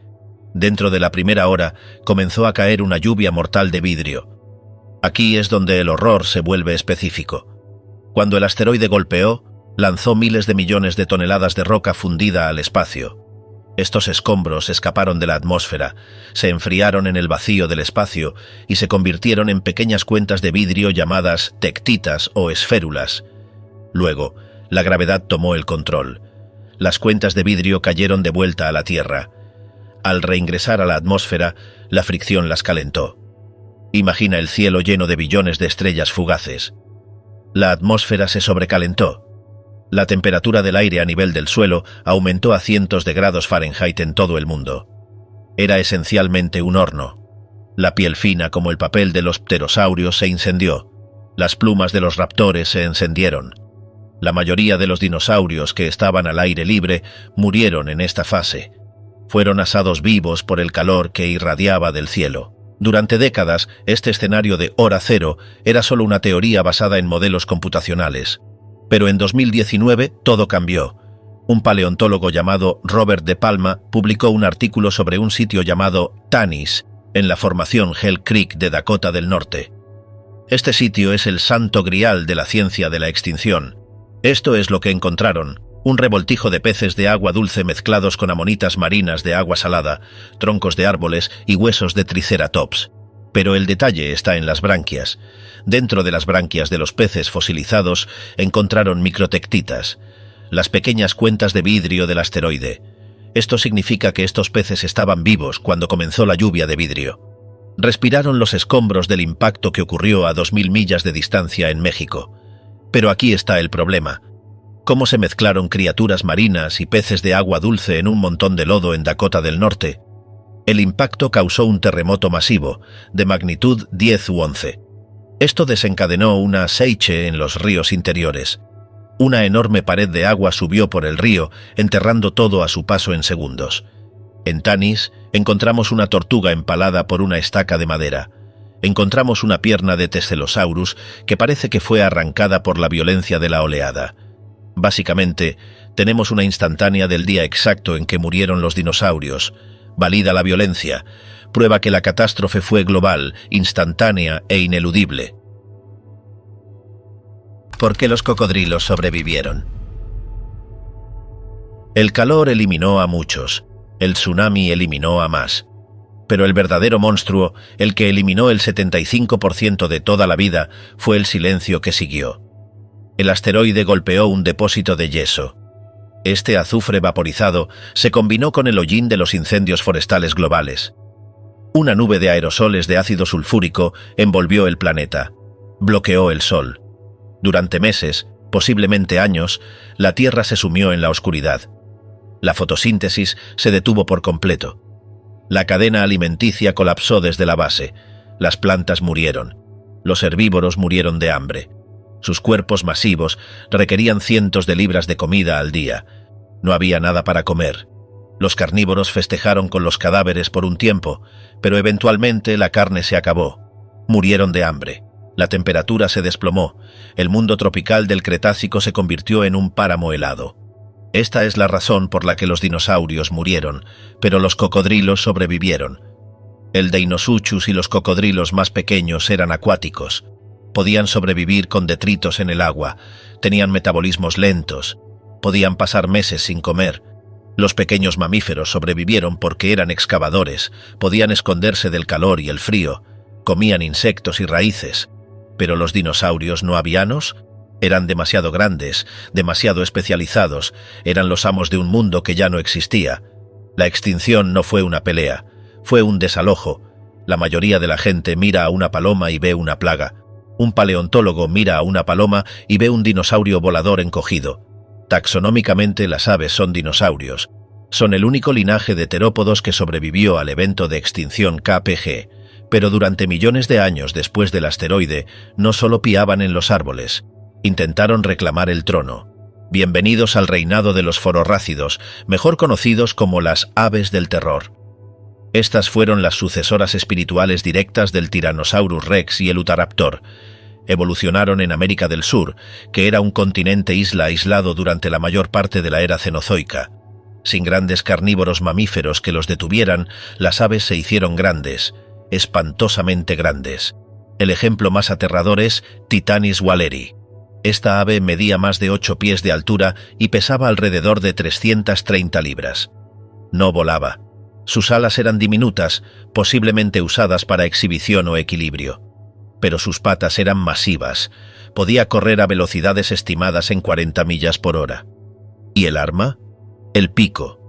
Dentro de la primera hora comenzó a caer una lluvia mortal de vidrio. Aquí es donde el horror se vuelve específico. Cuando el asteroide golpeó, lanzó miles de millones de toneladas de roca fundida al espacio. Estos escombros escaparon de la atmósfera, se enfriaron en el vacío del espacio y se convirtieron en pequeñas cuentas de vidrio llamadas tectitas o esférulas. Luego, la gravedad tomó el control. Las cuentas de vidrio cayeron de vuelta a la Tierra. Al reingresar a la atmósfera, la fricción las calentó. Imagina el cielo lleno de billones de estrellas fugaces. La atmósfera se sobrecalentó. La temperatura del aire a nivel del suelo aumentó a cientos de grados Fahrenheit en todo el mundo. Era esencialmente un horno. La piel fina como el papel de los pterosaurios se incendió. Las plumas de los raptores se encendieron. La mayoría de los dinosaurios que estaban al aire libre murieron en esta fase. Fueron asados vivos por el calor que irradiaba del cielo. Durante décadas, este escenario de hora cero era solo una teoría basada en modelos computacionales. Pero en 2019 todo cambió. Un paleontólogo llamado Robert De Palma publicó un artículo sobre un sitio llamado Tanis, en la formación Hell Creek de Dakota del Norte. Este sitio es el santo grial de la ciencia de la extinción. Esto es lo que encontraron: un revoltijo de peces de agua dulce mezclados con amonitas marinas de agua salada, troncos de árboles y huesos de triceratops. Pero el detalle está en las branquias. Dentro de las branquias de los peces fosilizados encontraron microtectitas, las pequeñas cuentas de vidrio del asteroide. Esto significa que estos peces estaban vivos cuando comenzó la lluvia de vidrio. Respiraron los escombros del impacto que ocurrió a 2000 millas de distancia en México. Pero aquí está el problema. ¿Cómo se mezclaron criaturas marinas y peces de agua dulce en un montón de lodo en Dakota del Norte? El impacto causó un terremoto masivo, de magnitud 10 u 11. Esto desencadenó una seiche en los ríos interiores. Una enorme pared de agua subió por el río, enterrando todo a su paso en segundos. En Tanis encontramos una tortuga empalada por una estaca de madera. encontramos una pierna de Tesselosaurus que parece que fue arrancada por la violencia de la oleada. Básicamente, tenemos una instantánea del día exacto en que murieron los dinosaurios. Valida la violencia, prueba que la catástrofe fue global, instantánea e ineludible. ¿Por qué los cocodrilos sobrevivieron? El calor eliminó a muchos, el tsunami eliminó a más. Pero el verdadero monstruo, el que eliminó el 75% de toda la vida, fue el silencio que siguió. El asteroide golpeó un depósito de yeso. Este azufre vaporizado se combinó con el hollín de los incendios forestales globales. Una nube de aerosoles de ácido sulfúrico envolvió el planeta, bloqueó el sol. Durante meses, posiblemente años, la Tierra se sumió en la oscuridad. La fotosíntesis se detuvo por completo. La cadena alimenticia colapsó desde la base. Las plantas murieron. Los herbívoros murieron de hambre. Sus cuerpos masivos requerían cientos de libras de comida al día. No había nada para comer. Los carnívoros festejaron con los cadáveres por un tiempo, pero eventualmente la carne se acabó. Murieron de hambre. La temperatura se desplomó. El mundo tropical del Cretácico se convirtió en un páramo helado. Esta es la razón por la que los dinosaurios murieron, pero los cocodrilos sobrevivieron. El Deinosuchus y los cocodrilos más pequeños eran acuáticos. Podían sobrevivir con detritos en el agua, tenían metabolismos lentos, podían pasar meses sin comer. Los pequeños mamíferos sobrevivieron porque eran excavadores, podían esconderse del calor y el frío, comían insectos y raíces. Pero los dinosaurios no avianos eran demasiado grandes, demasiado especializados, eran los amos de un mundo que ya no existía. La extinción no fue una pelea, fue un desalojo. La mayoría de la gente mira a una paloma y ve una plaga. Un paleontólogo mira a una paloma y ve un dinosaurio volador encogido. Taxonómicamente las aves son dinosaurios. Son el único linaje de terópodos que sobrevivió al evento de extinción KPG. Pero durante millones de años después del asteroide, no solo piaban en los árboles. Intentaron reclamar el trono. Bienvenidos al reinado de los fororrácidos, mejor conocidos como las aves del terror. Estas fueron las sucesoras espirituales directas del Tyrannosaurus Rex y el Utahraptor. Evolucionaron en América del Sur, que era un continente isla aislado durante la mayor parte de la era cenozoica. Sin grandes carnívoros mamíferos que los detuvieran, las aves se hicieron grandes, espantosamente grandes. El ejemplo más aterrador es Titanis walleri. Esta ave medía más de 8 pies de altura y pesaba alrededor de 330 libras. No volaba. Sus alas eran diminutas, posiblemente usadas para exhibición o equilibrio. Pero sus patas eran masivas. Podía correr a velocidades estimadas en 40 millas por hora. ¿Y el arma? El pico.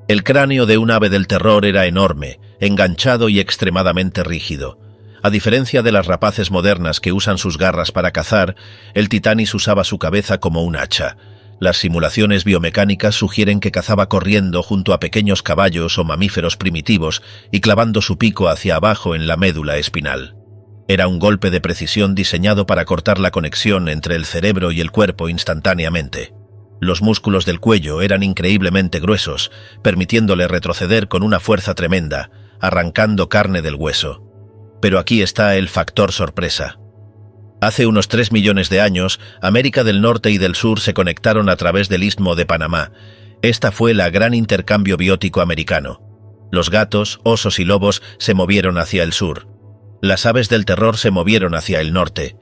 El cráneo de un ave del terror era enorme, enganchado y extremadamente rígido. A diferencia de las rapaces modernas que usan sus garras para cazar, el Titanis usaba su cabeza como un hacha. Las simulaciones biomecánicas sugieren que cazaba corriendo junto a pequeños caballos o mamíferos primitivos y clavando su pico hacia abajo en la médula espinal. Era un golpe de precisión diseñado para cortar la conexión entre el cerebro y el cuerpo instantáneamente. Los músculos del cuello eran increíblemente gruesos, permitiéndole retroceder con una fuerza tremenda, arrancando carne del hueso. Pero aquí está el factor sorpresa. Hace unos 3 millones de años, América del Norte y del Sur se conectaron a través del Istmo de Panamá. Esta fue la gran intercambio biótico americano. Los gatos, osos y lobos se movieron hacia el sur. Las aves del terror se movieron hacia el norte.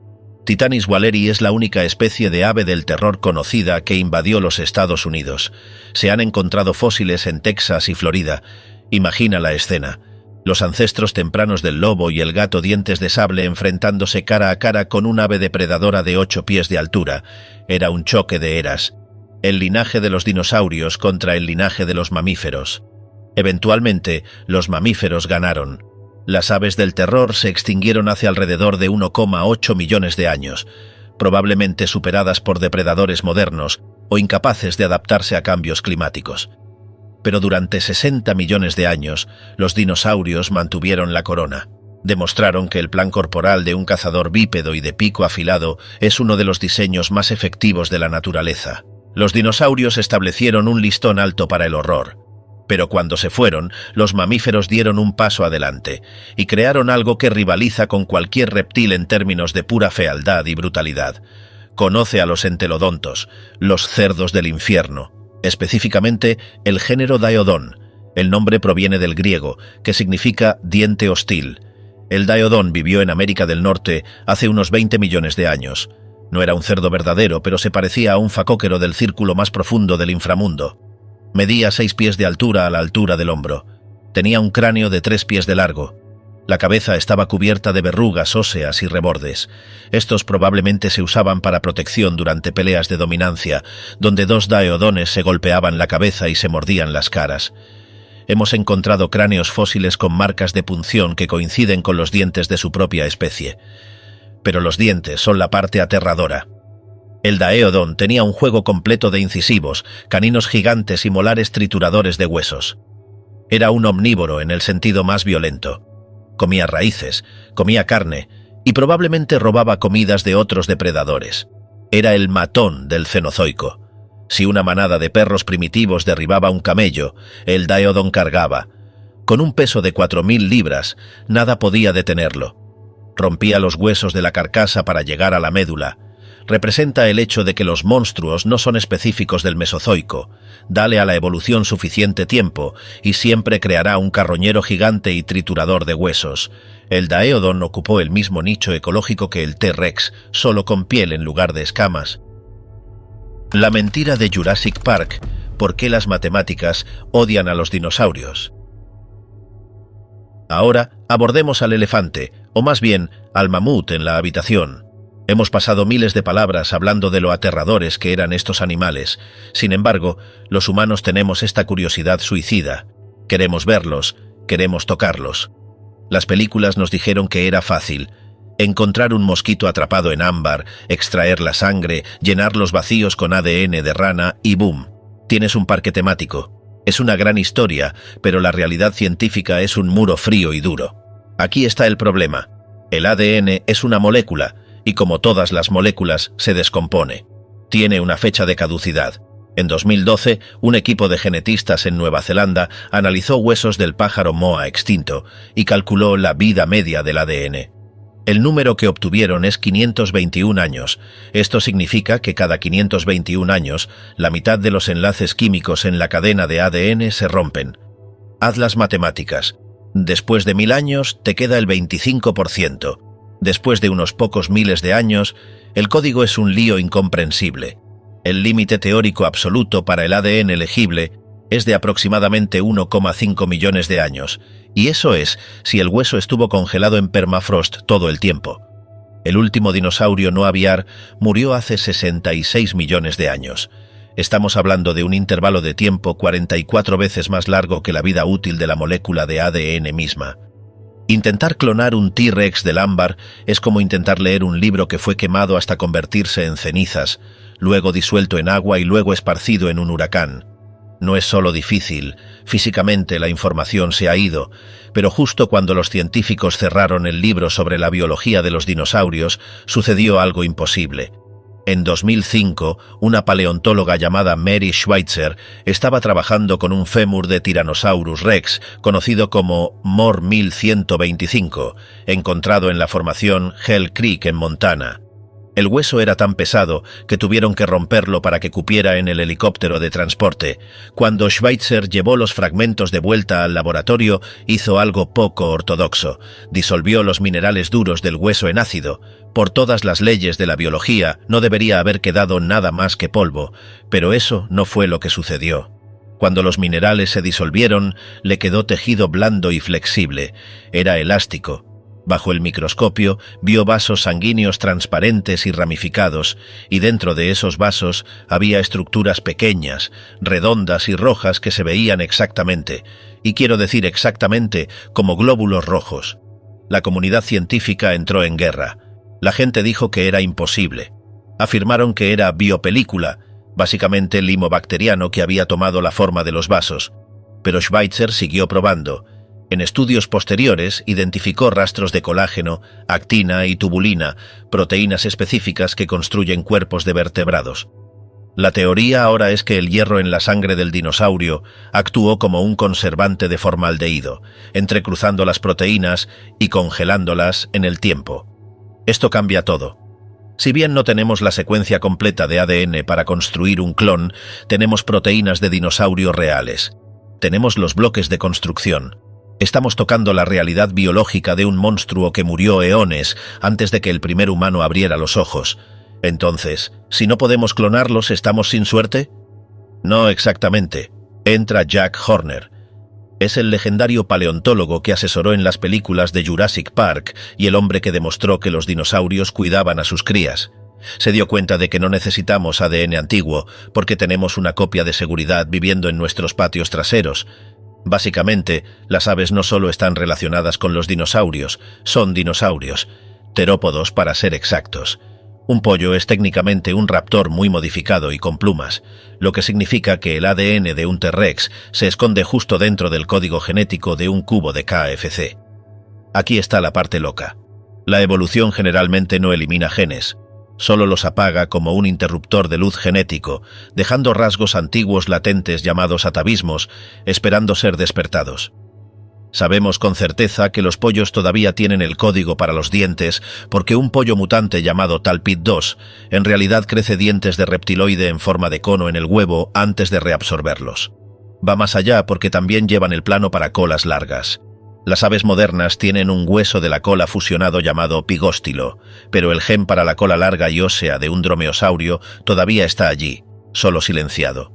Titanis walleri es la única especie de ave del terror conocida que invadió los Estados Unidos. Se han encontrado fósiles en Texas y Florida. Imagina la escena. Los ancestros tempranos del lobo y el gato dientes de sable enfrentándose cara a cara con un ave depredadora de 8 pies de altura. Era un choque de eras. El linaje de los dinosaurios contra el linaje de los mamíferos. Eventualmente, los mamíferos ganaron. Las aves del terror se extinguieron hace alrededor de 1,8 millones de años, probablemente superadas por depredadores modernos o incapaces de adaptarse a cambios climáticos. Pero durante 60 millones de años, los dinosaurios mantuvieron la corona. Demostraron que el plan corporal de un cazador bípedo y de pico afilado es uno de los diseños más efectivos de la naturaleza. Los dinosaurios establecieron un listón alto para el horror. Pero cuando se fueron, los mamíferos dieron un paso adelante y crearon algo que rivaliza con cualquier reptil en términos de pura fealdad y brutalidad. Conoce a los entelodontos, los cerdos del infierno, específicamente el género Daeodon. El nombre proviene del griego, que significa diente hostil. El Daeodon vivió en América del Norte hace unos 20 millones de años. No era un cerdo verdadero, pero se parecía a un facóquero del círculo más profundo del inframundo. Medía 6 pies de altura a la altura del hombro. Tenía un cráneo de 3 pies de largo. La cabeza estaba cubierta de verrugas óseas y rebordes. Estos probablemente se usaban para protección durante peleas de dominancia, donde dos daeodones se golpeaban la cabeza y se mordían las caras. Hemos encontrado cráneos fósiles con marcas de punción que coinciden con los dientes de su propia especie. Pero los dientes son la parte aterradora. El Daeodon tenía un juego completo de incisivos, caninos gigantes y molares trituradores de huesos. Era un omnívoro en el sentido más violento. Comía raíces, comía carne y probablemente robaba comidas de otros depredadores. Era el matón del Cenozoico. Si una manada de perros primitivos derribaba un camello, el Daeodon cargaba. Con un peso de 4.000 libras, nada podía detenerlo. Rompía los huesos de la carcasa para llegar a la médula. Representa el hecho de que los monstruos no son específicos del Mesozoico. Dale a la evolución suficiente tiempo y siempre creará un carroñero gigante y triturador de huesos. El Daeodon ocupó el mismo nicho ecológico que el T-Rex, solo con piel en lugar de escamas. La mentira de Jurassic Park: ¿por qué las matemáticas odian a los dinosaurios? Ahora abordemos al elefante, o más bien al mamut en la habitación. Hemos pasado miles de palabras hablando de lo aterradores que eran estos animales. Sin embargo, los humanos tenemos esta curiosidad suicida. Queremos verlos, queremos tocarlos. Las películas nos dijeron que era fácil. Encontrar un mosquito atrapado en ámbar, extraer la sangre, llenar los vacíos con ADN de rana y ¡boom! Tienes un parque temático. Es una gran historia, pero la realidad científica es un muro frío y duro. Aquí está el problema. El ADN es una molécula, y como todas las moléculas, se descompone. Tiene una fecha de caducidad. En 2012, un equipo de genetistas en Nueva Zelanda analizó huesos del pájaro moa extinto y calculó la vida media del ADN. El número que obtuvieron es 521 años. Esto significa que cada 521 años, la mitad de los enlaces químicos en la cadena de ADN se rompen. Haz las matemáticas. Después de 1000 años, te queda el 25%. Después de unos pocos miles de años, el código es un lío incomprensible. El límite teórico absoluto para el ADN legible es de aproximadamente 1,5 millones de años, y eso es si el hueso estuvo congelado en permafrost todo el tiempo. El último dinosaurio no aviar murió hace 66 millones de años. Estamos hablando de un intervalo de tiempo 44 veces más largo que la vida útil de la molécula de ADN misma. Intentar clonar un T-Rex del ámbar es como intentar leer un libro que fue quemado hasta convertirse en cenizas, luego disuelto en agua y luego esparcido en un huracán. No es solo difícil, físicamente la información se ha ido, pero justo cuando los científicos cerraron el libro sobre la biología de los dinosaurios, sucedió algo imposible. En 2005, una paleontóloga llamada Mary Schweitzer estaba trabajando con un fémur de Tyrannosaurus rex, conocido como Moore 1125, encontrado en la formación Hell Creek en Montana. El hueso era tan pesado que tuvieron que romperlo para que cupiera en el helicóptero de transporte. Cuando Schweitzer llevó los fragmentos de vuelta al laboratorio, hizo algo poco ortodoxo. Disolvió los minerales duros del hueso en ácido. Por todas las leyes de la biología, no debería haber quedado nada más que polvo, pero eso no fue lo que sucedió. Cuando los minerales se disolvieron, le quedó tejido blando y flexible. Era elástico. Bajo el microscopio vio vasos sanguíneos transparentes y ramificados, y dentro de esos vasos había estructuras pequeñas, redondas y rojas que se veían exactamente, y quiero decir exactamente, como glóbulos rojos. La comunidad científica entró en guerra. La gente dijo que era imposible. Afirmaron que era biopelícula, básicamente limo bacteriano que había tomado la forma de los vasos. Pero Schweitzer siguió probando. En estudios posteriores identificó rastros de colágeno, actina y tubulina, proteínas específicas que construyen cuerpos de vertebrados. La teoría ahora es que el hierro en la sangre del dinosaurio actuó como un conservante de formaldehído, entrecruzando las proteínas y congelándolas en el tiempo. Esto cambia todo. Si bien no tenemos la secuencia completa de ADN para construir un clon, tenemos proteínas de dinosaurio reales. Tenemos los bloques de construcción. Estamos tocando la realidad biológica de un monstruo que murió eones antes de que el primer humano abriera los ojos. Entonces, si no podemos clonarlos, ¿estamos sin suerte? No exactamente. Entra Jack Horner. Es el legendario paleontólogo que asesoró en las películas de Jurassic Park y el hombre que demostró que los dinosaurios cuidaban a sus crías. Se dio cuenta de que no necesitamos ADN antiguo porque tenemos una copia de seguridad viviendo en nuestros patios traseros. Básicamente, las aves no solo están relacionadas con los dinosaurios, son dinosaurios, terópodos para ser exactos. Un pollo es técnicamente un raptor muy modificado y con plumas, lo que significa que el ADN de un T-Rex se esconde justo dentro del código genético de un cubo de KFC. Aquí está la parte loca. La evolución generalmente no elimina genes, solo los apaga como un interruptor de luz genético, dejando rasgos antiguos latentes llamados atavismos, esperando ser despertados. Sabemos con certeza que los pollos todavía tienen el código para los dientes porque un pollo mutante llamado Talpid-2 en realidad crece dientes de reptiloide en forma de cono en el huevo antes de reabsorberlos. Va más allá porque también llevan el plano para colas largas. Las aves modernas tienen un hueso de la cola fusionado llamado pigóstilo, pero el gen para la cola larga y ósea de un dromeosaurio todavía está allí, solo silenciado.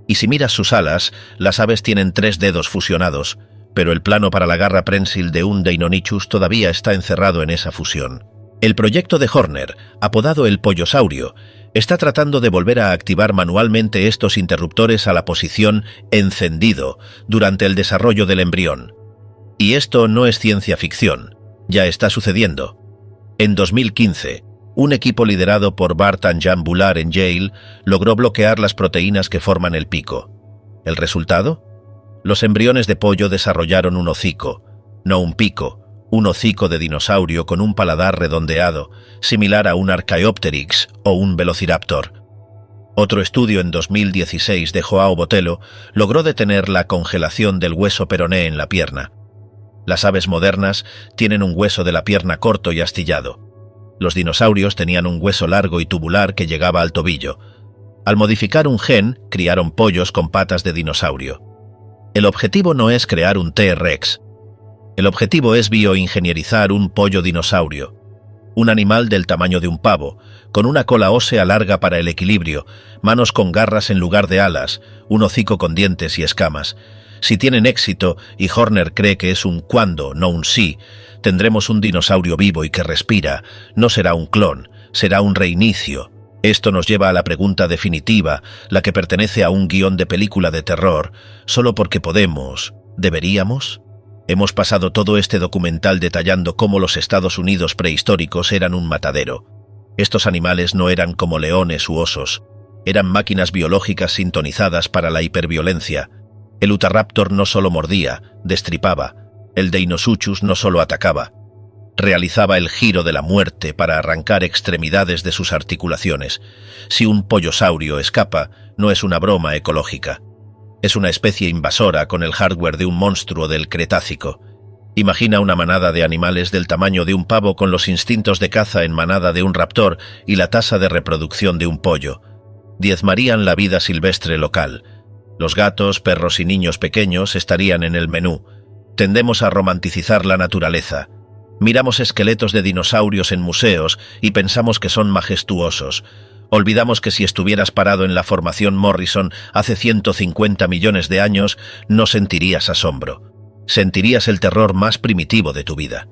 Y si miras sus alas, las aves tienen 3 dedos fusionados, pero el plano para la garra prensil de un Deinonychus todavía está encerrado en esa fusión. El proyecto de Horner, apodado el pollosaurio, está tratando de volver a activar manualmente estos interruptores a la posición encendido durante el desarrollo del embrión. Y esto no es ciencia ficción, ya está sucediendo. En 2015, un equipo liderado por Bart and Jan Boulard en Yale logró bloquear las proteínas que forman el pico. ¿El resultado? Los embriones de pollo desarrollaron un hocico, no un pico, un hocico de dinosaurio con un paladar redondeado, similar a un Archaeopteryx o un Velociraptor. Otro estudio en 2016 de João Botelho logró detener la congelación del hueso peroné en la pierna. Las aves modernas tienen un hueso de la pierna corto y astillado. Los dinosaurios tenían un hueso largo y tubular que llegaba al tobillo. Al modificar un gen, criaron pollos con patas de dinosaurio. El objetivo no es crear un T-Rex. El objetivo es bioingenierizar un pollo dinosaurio, un animal del tamaño de un pavo, con una cola ósea larga para el equilibrio, manos con garras en lugar de alas, un hocico con dientes y escamas. Si tienen éxito, y Horner cree que es un cuándo, no un sí, tendremos un dinosaurio vivo y que respira. No será un clon, será un reinicio. Esto nos lleva a la pregunta definitiva, la que pertenece a un guión de película de terror. ¿Solo porque podemos, deberíamos? Hemos pasado todo este documental detallando cómo los Estados Unidos prehistóricos eran un matadero. Estos animales no eran como leones u osos. Eran máquinas biológicas sintonizadas para la hiperviolencia. El Utahraptor no solo mordía, destripaba. El Deinosuchus no solo atacaba. Realizaba el giro de la muerte para arrancar extremidades de sus articulaciones. Si un pollosaurio escapa, no es una broma ecológica. Es una especie invasora con el hardware de un monstruo del Cretácico. Imagina una manada de animales del tamaño de un pavo con los instintos de caza en manada de un raptor y la tasa de reproducción de un pollo. Diezmarían la vida silvestre local. Los gatos, perros y niños pequeños estarían en el menú. Tendemos a romanticizar la naturaleza. Miramos esqueletos de dinosaurios en museos y pensamos que son majestuosos. Olvidamos que si estuvieras parado en la formación Morrison hace 150 millones de años, no sentirías asombro. Sentirías el terror más primitivo de tu vida.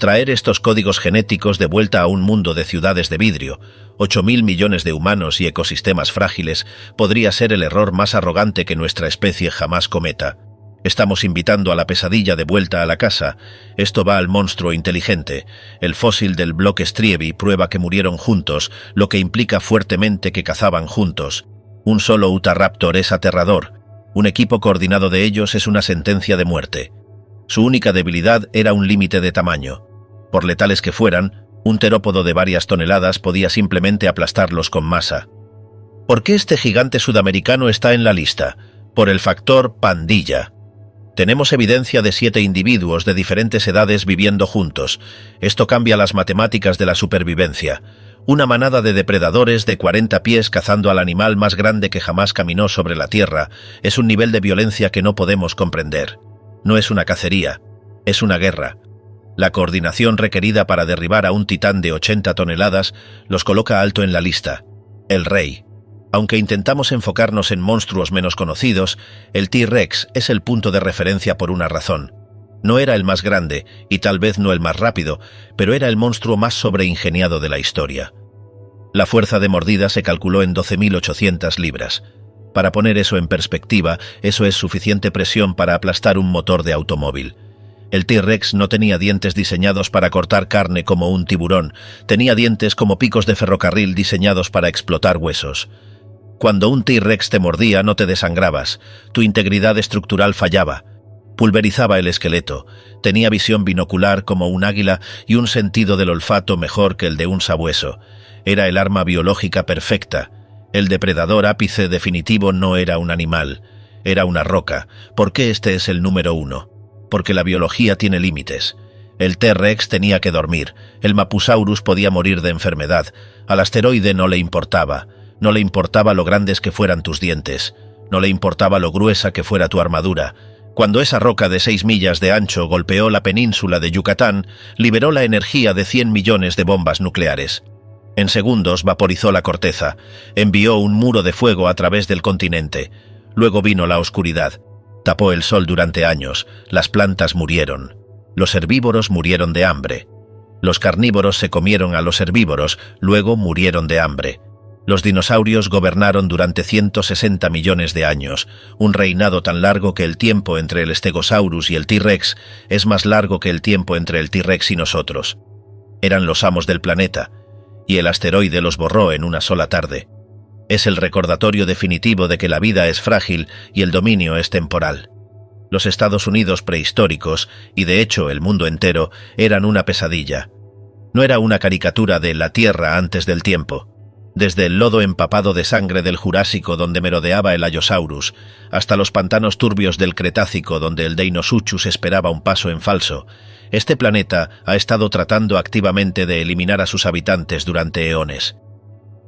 Traer estos códigos genéticos de vuelta a un mundo de ciudades de vidrio, 8.000 millones de humanos y ecosistemas frágiles, podría ser el error más arrogante que nuestra especie jamás cometa. Estamos invitando a la pesadilla de vuelta a la casa. Esto va al monstruo inteligente. El fósil del bloque Strievi prueba que murieron juntos, lo que implica fuertemente que cazaban juntos. Un solo Utahraptor es aterrador. Un equipo coordinado de ellos es una sentencia de muerte. Su única debilidad era un límite de tamaño. Por letales que fueran, un terópodo de varias toneladas podía simplemente aplastarlos con masa. ¿Por qué este gigante sudamericano está en la lista? Por el factor pandilla. Tenemos evidencia de 7 individuos de diferentes edades viviendo juntos. Esto cambia las matemáticas de la supervivencia. Una manada de depredadores de 40 pies cazando al animal más grande que jamás caminó sobre la Tierra es un nivel de violencia que no podemos comprender. No es una cacería, es una guerra. La coordinación requerida para derribar a un titán de 80 toneladas los coloca alto en la lista. El rey. Aunque intentamos enfocarnos en monstruos menos conocidos, el T-Rex es el punto de referencia por una razón. No era el más grande, y tal vez no el más rápido, pero era el monstruo más sobreingeniado de la historia. La fuerza de mordida se calculó en 12.800 libras. Para poner eso en perspectiva, eso es suficiente presión para aplastar un motor de automóvil. El T-Rex no tenía dientes diseñados para cortar carne como un tiburón, tenía dientes como picos de ferrocarril diseñados para explotar huesos. Cuando un T-Rex te mordía no te desangrabas, tu integridad estructural fallaba, pulverizaba el esqueleto, tenía visión binocular como un águila y un sentido del olfato mejor que el de un sabueso. Era el arma biológica perfecta. El depredador ápice definitivo no era un animal, era una roca. ¿Por qué este es el número 1? Porque la biología tiene límites. El T-Rex tenía que dormir, el Mapusaurus podía morir de enfermedad, al asteroide no le importaba. No le importaba lo grandes que fueran tus dientes, no le importaba lo gruesa que fuera tu armadura. Cuando esa roca de 6 millas de ancho golpeó la península de Yucatán, liberó la energía de 100 millones de bombas nucleares. En segundos vaporizó la corteza, envió un muro de fuego a través del continente. Luego vino la oscuridad, tapó el sol durante años, las plantas murieron. Los herbívoros murieron de hambre. Los carnívoros se comieron a los herbívoros, luego murieron de hambre. Los dinosaurios gobernaron durante 160 millones de años, un reinado tan largo que el tiempo entre el Stegosaurus y el T-Rex es más largo que el tiempo entre el T-Rex y nosotros. Eran los amos del planeta, y el asteroide los borró en una sola tarde. Es el recordatorio definitivo de que la vida es frágil y el dominio es temporal. Los Estados Unidos prehistóricos, y de hecho el mundo entero, eran una pesadilla. No era una caricatura de la Tierra antes del tiempo. Desde el lodo empapado de sangre del Jurásico donde merodeaba el Allosaurus, hasta los pantanos turbios del Cretácico donde el Deinosuchus esperaba un paso en falso, este planeta ha estado tratando activamente de eliminar a sus habitantes durante eones.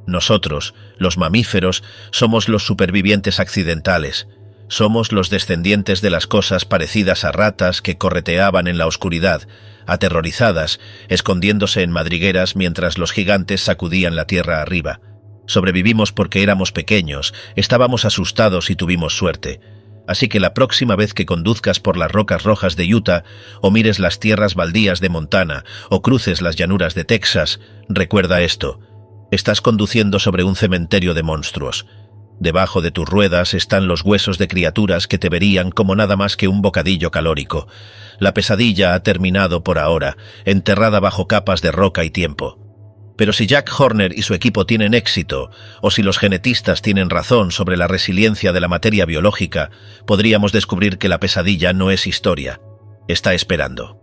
Nosotros, los mamíferos, somos los supervivientes accidentales. Somos los descendientes de las cosas parecidas a ratas que correteaban en la oscuridad, aterrorizadas, escondiéndose en madrigueras mientras los gigantes sacudían la tierra arriba. Sobrevivimos porque éramos pequeños, estábamos asustados y tuvimos suerte. Así que la próxima vez que conduzcas por las rocas rojas de Utah, o mires las tierras baldías de Montana, o cruces las llanuras de Texas, recuerda esto: estás conduciendo sobre un cementerio de monstruos. Debajo de tus ruedas están los huesos de criaturas que te verían como nada más que un bocadillo calórico. La pesadilla ha terminado por ahora, enterrada bajo capas de roca y tiempo. Pero si Jack Horner y su equipo tienen éxito, o si los genetistas tienen razón sobre la resiliencia de la materia biológica, podríamos descubrir que la pesadilla no es historia. Está esperando.